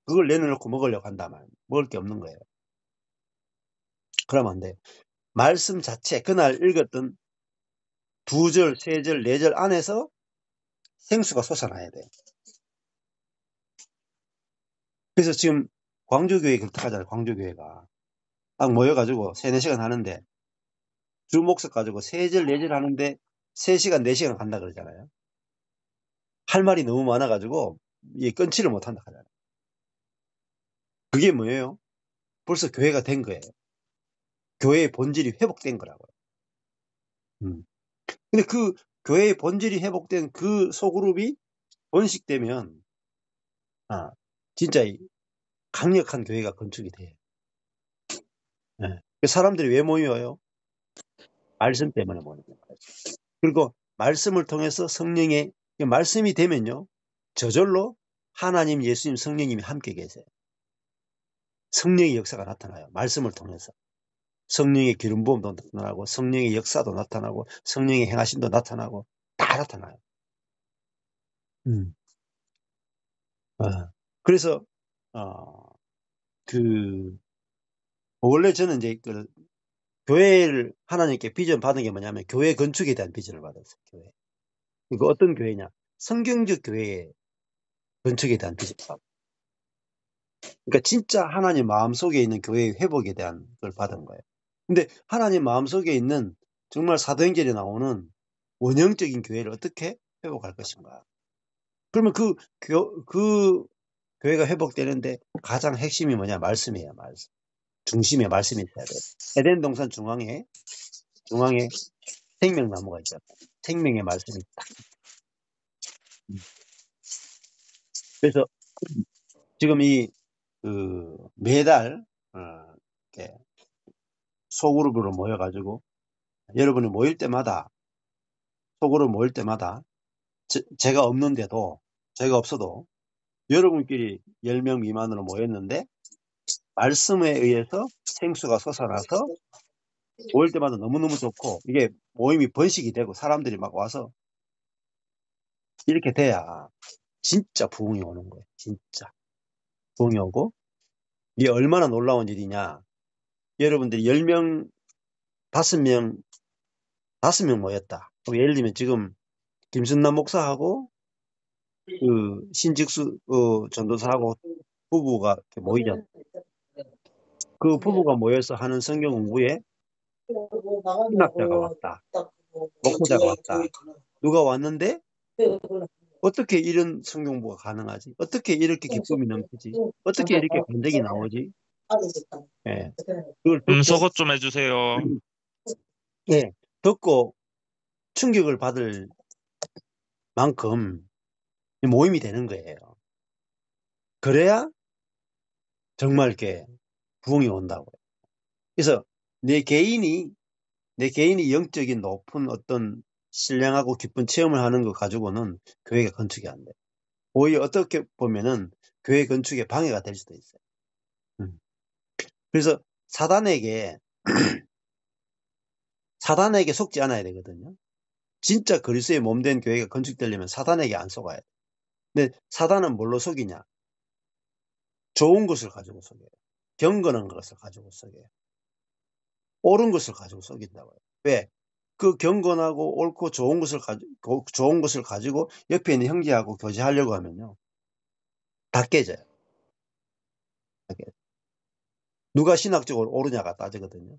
[SPEAKER 1] 그걸 내놓고 먹으려고 한다면 먹을 게 없는 거예요. 그러면 안 돼요. 말씀 자체 그날 읽었던 2절, 3절, 4절 안에서 생수가 솟아나야 돼요. 그래서 지금 광주교회 그렇게 하잖아요. 광주교회가 딱 모여가지고 3-4시간 하는데 주 목석 가지고 3절, 4절 하는데 3시간, 4시간 간다 그러잖아요. 할 말이 너무 많아가지고 이게 끊지를 못한다 하잖아요. 그게 뭐예요? 벌써 교회가 된 거예요. 교회의 본질이 회복된 거라고요. 근데 그 교회의 본질이 회복된 그 소그룹이 번식되면 진짜 강력한 교회가 건축이 돼요. 네. 사람들이 왜 모여요? 말씀 때문에 모이는 거예요. 그리고 말씀을 통해서 성령의 말씀이 되면요, 저절로 하나님, 예수님, 성령님이 함께 계세요. 성령의 역사가 나타나요. 말씀을 통해서. 성령의 기름 부음도 나타나고, 성령의 역사도 나타나고, 성령의 행하심도 나타나고, 다 나타나요. 그래서 원래 저는 이제 교회를 하나님께 비전 받은 게 뭐냐면 교회 건축에 대한 비전을 받았어요. 교회. 이거 어떤 교회냐? 성경적 교회의 건축에 대한 비전을 받았어요. 그러니까 진짜 하나님 마음속에 있는 교회의 회복에 대한 걸 받은 거예요. 근데 하나님 마음속에 있는 정말 사도행전에 나오는 원형적인 교회를 어떻게 회복할 것인가? 그러면 그 교회가 회복되는데 가장 핵심이 뭐냐? 말씀이에요. 말씀. 중심에 말씀이 있어야 돼요. 에덴 동산 중앙에 생명나무가 있잖아요. 생명의 말씀이 딱. 그래서 지금 매달 이렇게 소그룹으로 모여가지고 여러분이 모일 때마다 소그룹 모일 때마다 제가 없어도 여러분끼리 10명 미만으로 모였는데 말씀에 의해서 생수가 솟아나서 모일 때마다 너무너무 좋고 이게 모임이 번식이 되고 사람들이 막 와서 이렇게 돼야 진짜 부흥이 오는 거예요. 진짜 부흥이 오고 이게 얼마나 놀라운 일이냐. 여러분들이 10명 5명 모였다. 예를 들면 지금 김순남 목사하고 신직수 전도사하고 부부가 이렇게 모이잖아요. 그 부부가 모여서 하는 성경 공부에 신학자가 왔다. 목사자가 왔다. 누가 왔는데 어떻게 이런 성경 공부가 가능하지? 어떻게 이렇게 기쁨이 넘치지? 어떻게 이렇게 감정이 나오지? 예. 그걸
[SPEAKER 7] 음소거 좀 해주세요.
[SPEAKER 1] 예, 듣고 충격을 받을 만큼 모임이 되는 거예요. 그래야 정말 이렇게 부흥이 온다고요. 그래서 내 개인이 영적인 높은 어떤 신령하고 기쁜 체험을 하는 거 가지고는 교회가 건축이 안 돼요. 오히려 어떻게 보면은 교회 건축에 방해가 될 수도 있어요. 그래서 사단에게 속지 않아야 되거든요. 진짜 그리스도의 몸된 교회가 건축되려면 사단에게 안 속아야 돼요. 근데 사단은 뭘로 속이냐? 좋은 것을 가지고 속여요. 경건한 것을 가지고 속여요. 옳은 것을 가지고 속인다고요. 왜? 그 경건하고 옳고 좋은 것을 가지고 옆에 있는 형제하고 교제하려고 하면요. 다 깨져요. 누가 신학적으로 옳으냐가 따지거든요.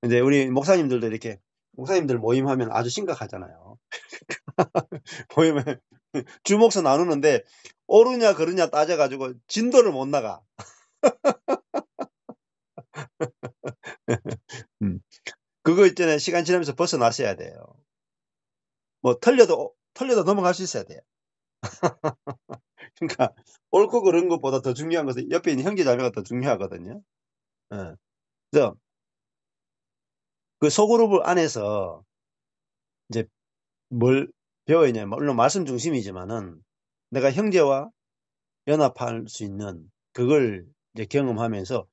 [SPEAKER 1] 근데 우리 목사님들도 이렇게 목사님들 모임하면 아주 심각하잖아요. 모임에 주목서 나누는데 옳으냐 그르냐 따져가지고 진도를 못 나가. 그거 있잖아요. 시간 지나면서 벗어나셔야 돼요. 뭐 틀려도 넘어갈 수 있어야 돼요. 그러니까 옳고 그른 것보다 더 중요한 것은 옆에 있는 형제 자매가 더 중요하거든요. 그래서 그 소그룹 안에서 이제 뭘 배워야 하냐, 물론 말씀 중심이지만은 내가 형제와 연합할 수 있는 그걸 이제 경험하면서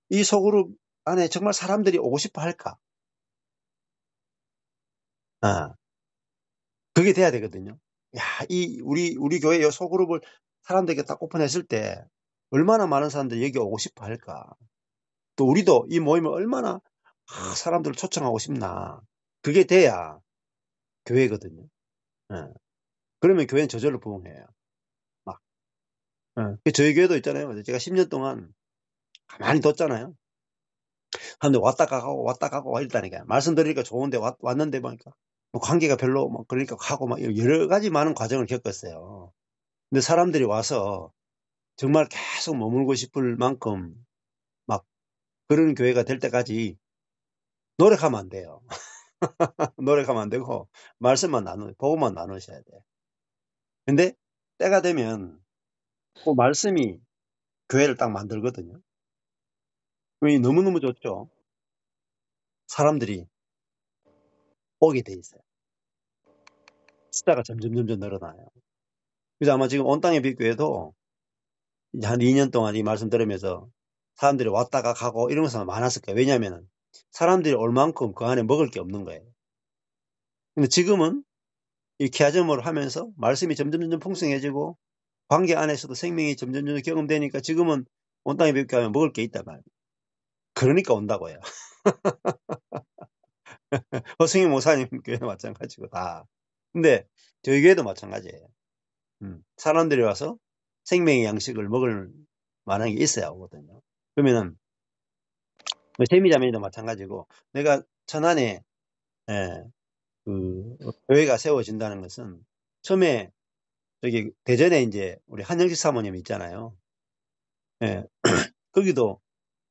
[SPEAKER 1] 이 소그룹 안에 정말 사람들이 오고 싶어 할까? 그게 돼야 되거든요. 야, 우리 교회 이 소그룹을 사람들에게 딱 오픈했을 때 얼마나 많은 사람들이 여기 오고 싶어 할까? 또 우리도 이 모임을 얼마나 사람들을 초청하고 싶나? 그게 돼야 교회거든요. 그러면 교회는 저절로 부흥해요. 막. 저희 교회도 있잖아요. 제가 10년 동안 가만히 뒀잖아요. 근데 왔다 가고 이랬다니까요. 말씀드리니까 좋은데 왔는데 보니까 뭐 관계가 별로 뭐 그러니까 하고 막 여러 가지 많은 과정을 겪었어요. 근데 사람들이 와서 정말 계속 머물고 싶을 만큼 막 그런 교회가 될 때까지 노력하면 안 돼요. 노력하면 안 되고 말씀만 복음만 나누셔야 돼요. 근데 때가 되면 그 말씀이 교회를 딱 만들거든요. 너무너무 좋죠. 사람들이 오게 돼 있어요. 숫자가 점점 늘어나요. 그래서 아마 지금 온 땅의 빛교회도 이제 한 2년 동안 이 말씀 들으면서 사람들이 왔다가 가고 이런 것이 많았을 거예요. 왜냐하면 사람들이 올 만큼 그 안에 먹을 게 없는 거예요. 근데 지금은 이 케아점으로 하면서 말씀이 점점 풍성해지고 관계 안에서도 생명이 점점 경험되니까 지금은 온 땅의 빛교회 하면 먹을 게 있단 말이에요. 그러니까 온다고요. 허승희 목사님 교회도 마찬가지고 다. 근데 저희 교회도 마찬가지예요. 사람들이 와서 생명의 양식을 먹을 만한 게 있어야 오거든요. 그러면은 세미자매도 마찬가지고 내가 천안에 그 교회가 세워진다는 것은 처음에 저기 대전에 이제 우리 한영식 사모님 있잖아요. 예. 거기도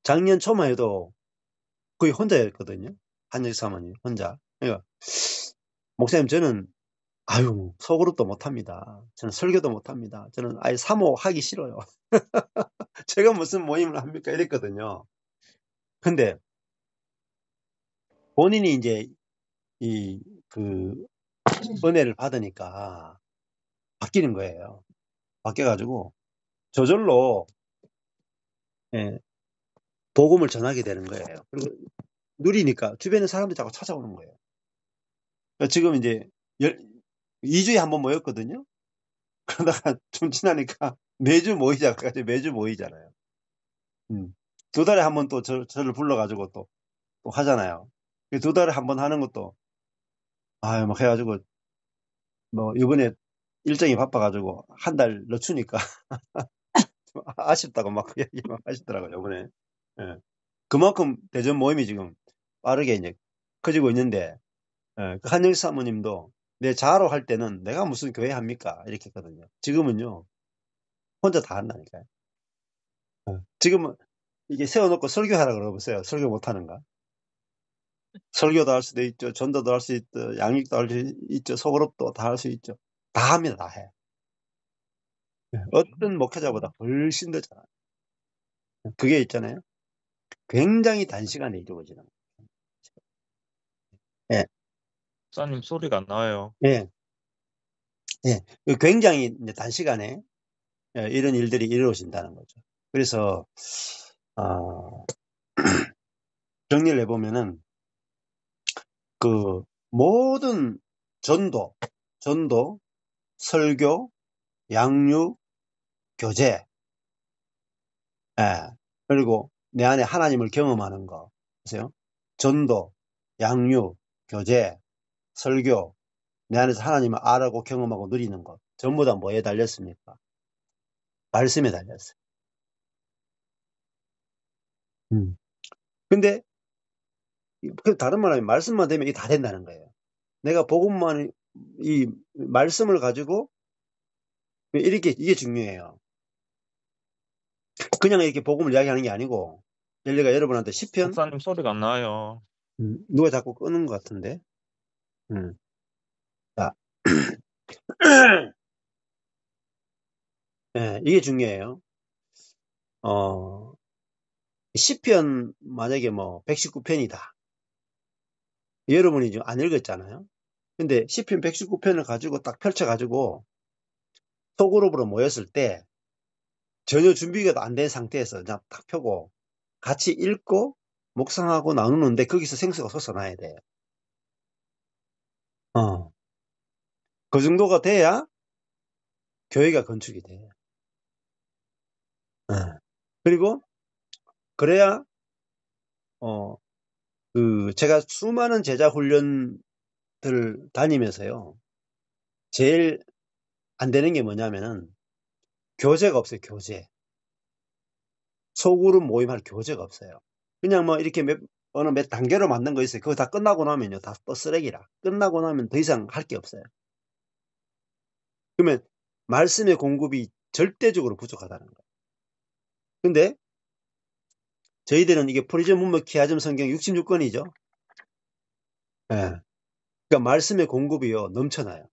[SPEAKER 1] 작년 초만 해도 거의 혼자였거든요. 한영식 사모님 혼자. 그러니까 목사님 저는 소그룹도 못합니다. 저는 설교도 못합니다. 저는 아예 사모하기 싫어요. 제가 무슨 모임을 합니까? 이랬거든요. 근데 본인이 이제 그 은혜를 받으니까 바뀌는 거예요. 바뀌어가지고 저절로 복음을 전하게 되는 거예요. 그리고 누리니까 주변에 사람들이 자꾸 찾아오는 거예요. 그러니까 지금 이제 2주에 한 번 모였거든요. 그러다가 좀 지나니까 매주 모이잖아요. 2달에 한 번 또 저를 불러가지고 또 하잖아요. 2달에 한 번 하는 것도 막 해가지고 뭐 이번에 일정이 바빠가지고 한 달 늦추니까 아쉽다고 막 그 얘기 막 하시더라고요, 이번에. 예. 그만큼 대전 모임이 지금 빠르게 이제 커지고 있는데, 그 한영식 사모님도 내 자로 할 때는 내가 무슨 교회 합니까? 이렇게 했거든요. 지금은요, 혼자 다 한다니까요. 지금은 이게 세워놓고 설교하라 그러보세요. 설교 못하는가? 설교도 할 수도 있죠. 전도도 할 수 있죠. 양육도 할 수 있죠. 소그룹도 다 할 수 있죠. 다 합니다. 다 해. 어떤 목회자보다 훨씬 더 잘해요. 그게 있잖아요. 굉장히 단시간에 이루어지는 거예요. 예.
[SPEAKER 7] 목사님 소리가 안 나와요.
[SPEAKER 1] 예. 굉장히 이제 단시간에 이런 일들이 이루어진다는 거죠. 그래서 정리를 해보면은 그 모든 전도, 설교, 양육, 교제, 그리고 내 안에 하나님을 경험하는 거, 보세요. 전도, 양육, 교제, 설교, 내 안에서 하나님을 알고 경험하고 누리는 것, 전부 다 뭐에 달렸습니까? 말씀에 달렸어요. 근데 다른 말하면 말씀만 되면 이게 다 된다는 거예요. 내가 복음만 이 말씀을 가지고 이게 중요해요. 그냥 이렇게 복음을 이야기하는 게 아니고 내가 여러분한테 시편
[SPEAKER 7] 목사님 소리가 안 나와요.
[SPEAKER 1] 누가 자꾸 끄는 것 같은데. 자, 이게 중요해요. 시편 만약에 뭐 119편이다. 여러분이 지금 안 읽었잖아요. 근데 시편 119편을 가지고 딱 펼쳐가지고 소그룹으로 모였을 때 전혀 준비가 안 된 상태에서 그냥 딱 펴고 같이 읽고 묵상하고 나누는데 거기서 생수가 솟아나야 돼요. 그 정도가 돼야 교회가 건축이 돼요. 그리고 그래야 제가 수많은 제자 훈련들 다니면서요. 제일 안 되는 게 뭐냐면은 교제가 없어요. 교제. 소그룹 모임할 교제가 없어요. 그냥 뭐 이렇게 어느 몇 단계로 만든 거 있어요. 그거 다 끝나고 나면요. 다 또 쓰레기라. 끝나고 나면 더 이상 할 게 없어요. 그러면 말씀의 공급이 절대적으로 부족하다는 거예요. 근데 저희들은 이게 프리즘 문맥 키아즘 성경 66권이죠. 예. 그러니까 말씀의 공급이요. 넘쳐나요.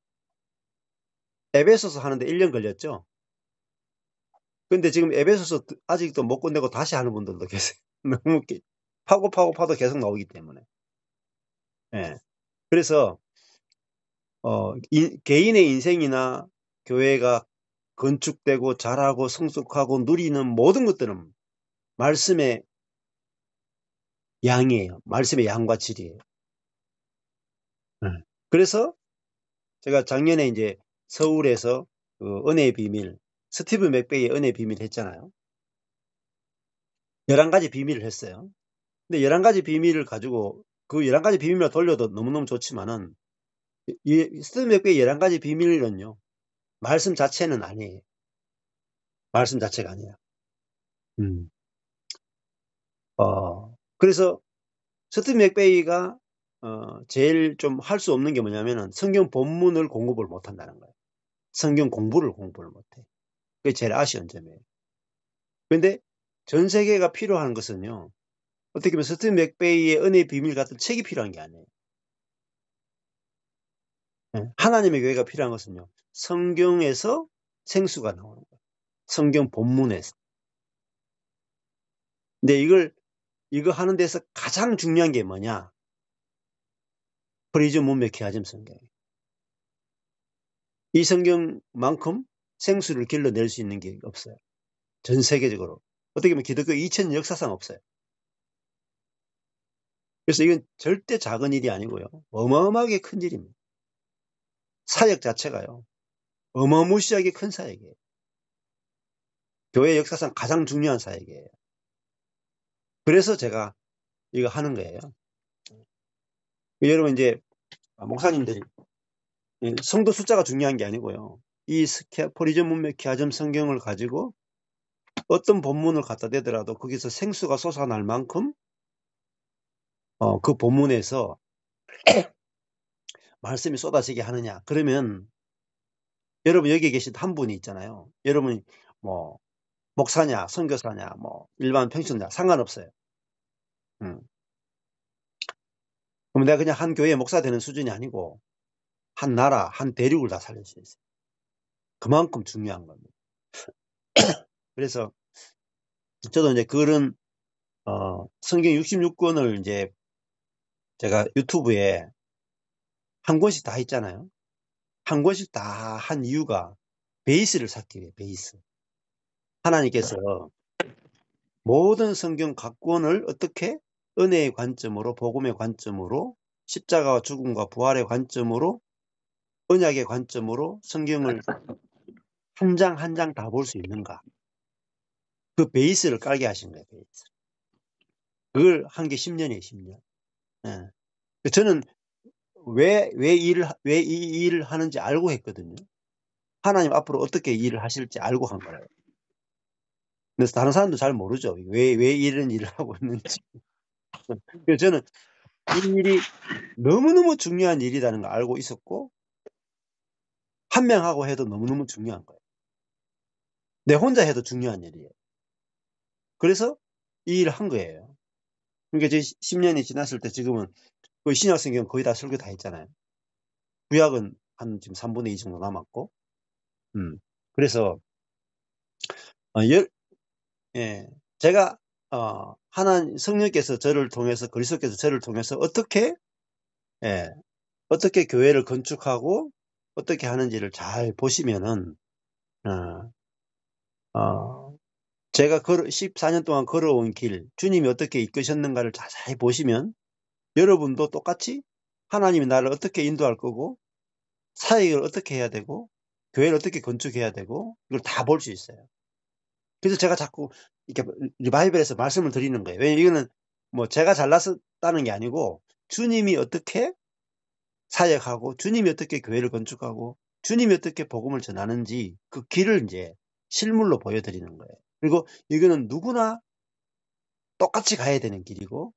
[SPEAKER 1] 에베소서 하는데 1년 걸렸죠. 근데 지금 에베소서 아직도 못 끝내고 다시 하는 분들도 계세요. 너무 파도 계속 나오기 때문에. 예. 그래서 개인의 인생이나 교회가 건축되고 자라고 성숙하고 누리는 모든 것들은 말씀의 양이에요. 말씀의 양과 질이에요. 그래서 제가 작년에 이제 서울에서 그 은혜의 비밀, 스티브 맥베이의 은혜의 비밀 했잖아요. 11가지 비밀을 했어요. 근데 11가지 비밀을 가지고 그 11가지 비밀만 돌려도 너무너무 좋지만은 이 스티브 맥베이의 11가지 비밀은요. 말씀 자체는 아니에요. 말씀 자체가 아니에요. 그래서 스티브 맥베이가 제일 좀 할 수 없는 게 뭐냐면은 성경 본문을 공급을 못 한다는 거예요. 성경 공부를 못해. 그게 제일 아쉬운 점이에요. 그런데 전 세계가 필요한 것은요. 어떻게 보면 스티브 맥베이의 은혜의 비밀 같은 책이 필요한 게 아니에요. 하나님의 교회가 필요한 것은요. 성경에서 생수가 나오는 거예요. 성경 본문에서. 근데 이거 하는 데서 가장 중요한 게 뭐냐? 프리즘 문맥 키아즘 성경이에요. 이 성경만큼 생수를 길러낼 수 있는 게 없어요. 전 세계적으로. 어떻게 보면 기독교 2000년 역사상 없어요. 그래서 이건 절대 작은 일이 아니고요. 어마어마하게 큰 일입니다. 사역 자체가요. 어마무시하게 큰 사역이에요. 교회 역사상 가장 중요한 사역이에요. 그래서 제가 이거 하는 거예요. 여러분 이제 목사님들이 성도 숫자가 중요한 게 아니고요. 이 프리즘 문맥 키아즘 성경을 가지고 어떤 본문을 갖다 대더라도 거기서 생수가 솟아날 만큼 그 본문에서 말씀이 쏟아지게 하느냐. 그러면 여러분 여기 계신 한 분이 있잖아요. 여러분 뭐 목사냐 선교사냐 뭐 일반 평신자 상관없어요. 그럼 내가 그냥 한 교회 목사 되는 수준이 아니고 한 나라 한 대륙을 다 살릴 수 있어요. 그만큼 중요한 겁니다. 그래서 저도 이제 그런 성경 66권을 이제 제가 유튜브에 한 권씩 다 했잖아요. 한 권씩 다 한 이유가 베이스를 쌓기 위해 베이스. 하나님께서 모든 성경 각 권을 어떻게 은혜의 관점으로 복음의 관점으로 십자가와 죽음과 부활의 관점으로 언약의 관점으로 성경을 한 장 한 장 다 볼 수 있는가. 그 베이스를 깔게 하신 거예요. 베이스. 그걸 한 게 10년이에요. 10년. 예. 저는 왜 이 일을 하는지 알고 했거든요. 하나님 앞으로 어떻게 일을 하실지 알고 한 거예요. 그래서 다른 사람도 잘 모르죠. 왜 이런 일을 하고 있는지. 그래서 저는 이 일이 너무너무 중요한 일이라는 걸 알고 있었고 한 명하고 해도 너무너무 중요한 거예요. 내 혼자 해도 중요한 일이에요. 그래서 이 일을 한 거예요. 그러니까 제 10년이 지났을 때 지금은 거의 신약 성경 거의 다 설교 다 했잖아요. 구약은 한 지금 3분의 2 정도 남았고, 그래서 제가 하나님 성령께서 저를 통해서 그리스도께서 저를 통해서 어떻게 교회를 건축하고 어떻게 하는지를 잘 보시면은 제가 14년 동안 걸어온 길, 주님이 어떻게 이끄셨는가를 자세히 보시면 여러분도 똑같이 하나님이 나를 어떻게 인도할 거고 사역을 어떻게 해야 되고 교회를 어떻게 건축해야 되고 이걸 다 볼 수 있어요. 그래서 제가 자꾸 이렇게 리바이벌에서 말씀을 드리는 거예요. 왜냐면 이거는 뭐 제가 잘났다는 게 아니고 주님이 어떻게 사역하고 주님이 어떻게 교회를 건축하고 주님이 어떻게 복음을 전하는지 그 길을 이제 실물로 보여드리는 거예요. 그리고 이거는 누구나 똑같이 가야 되는 길이고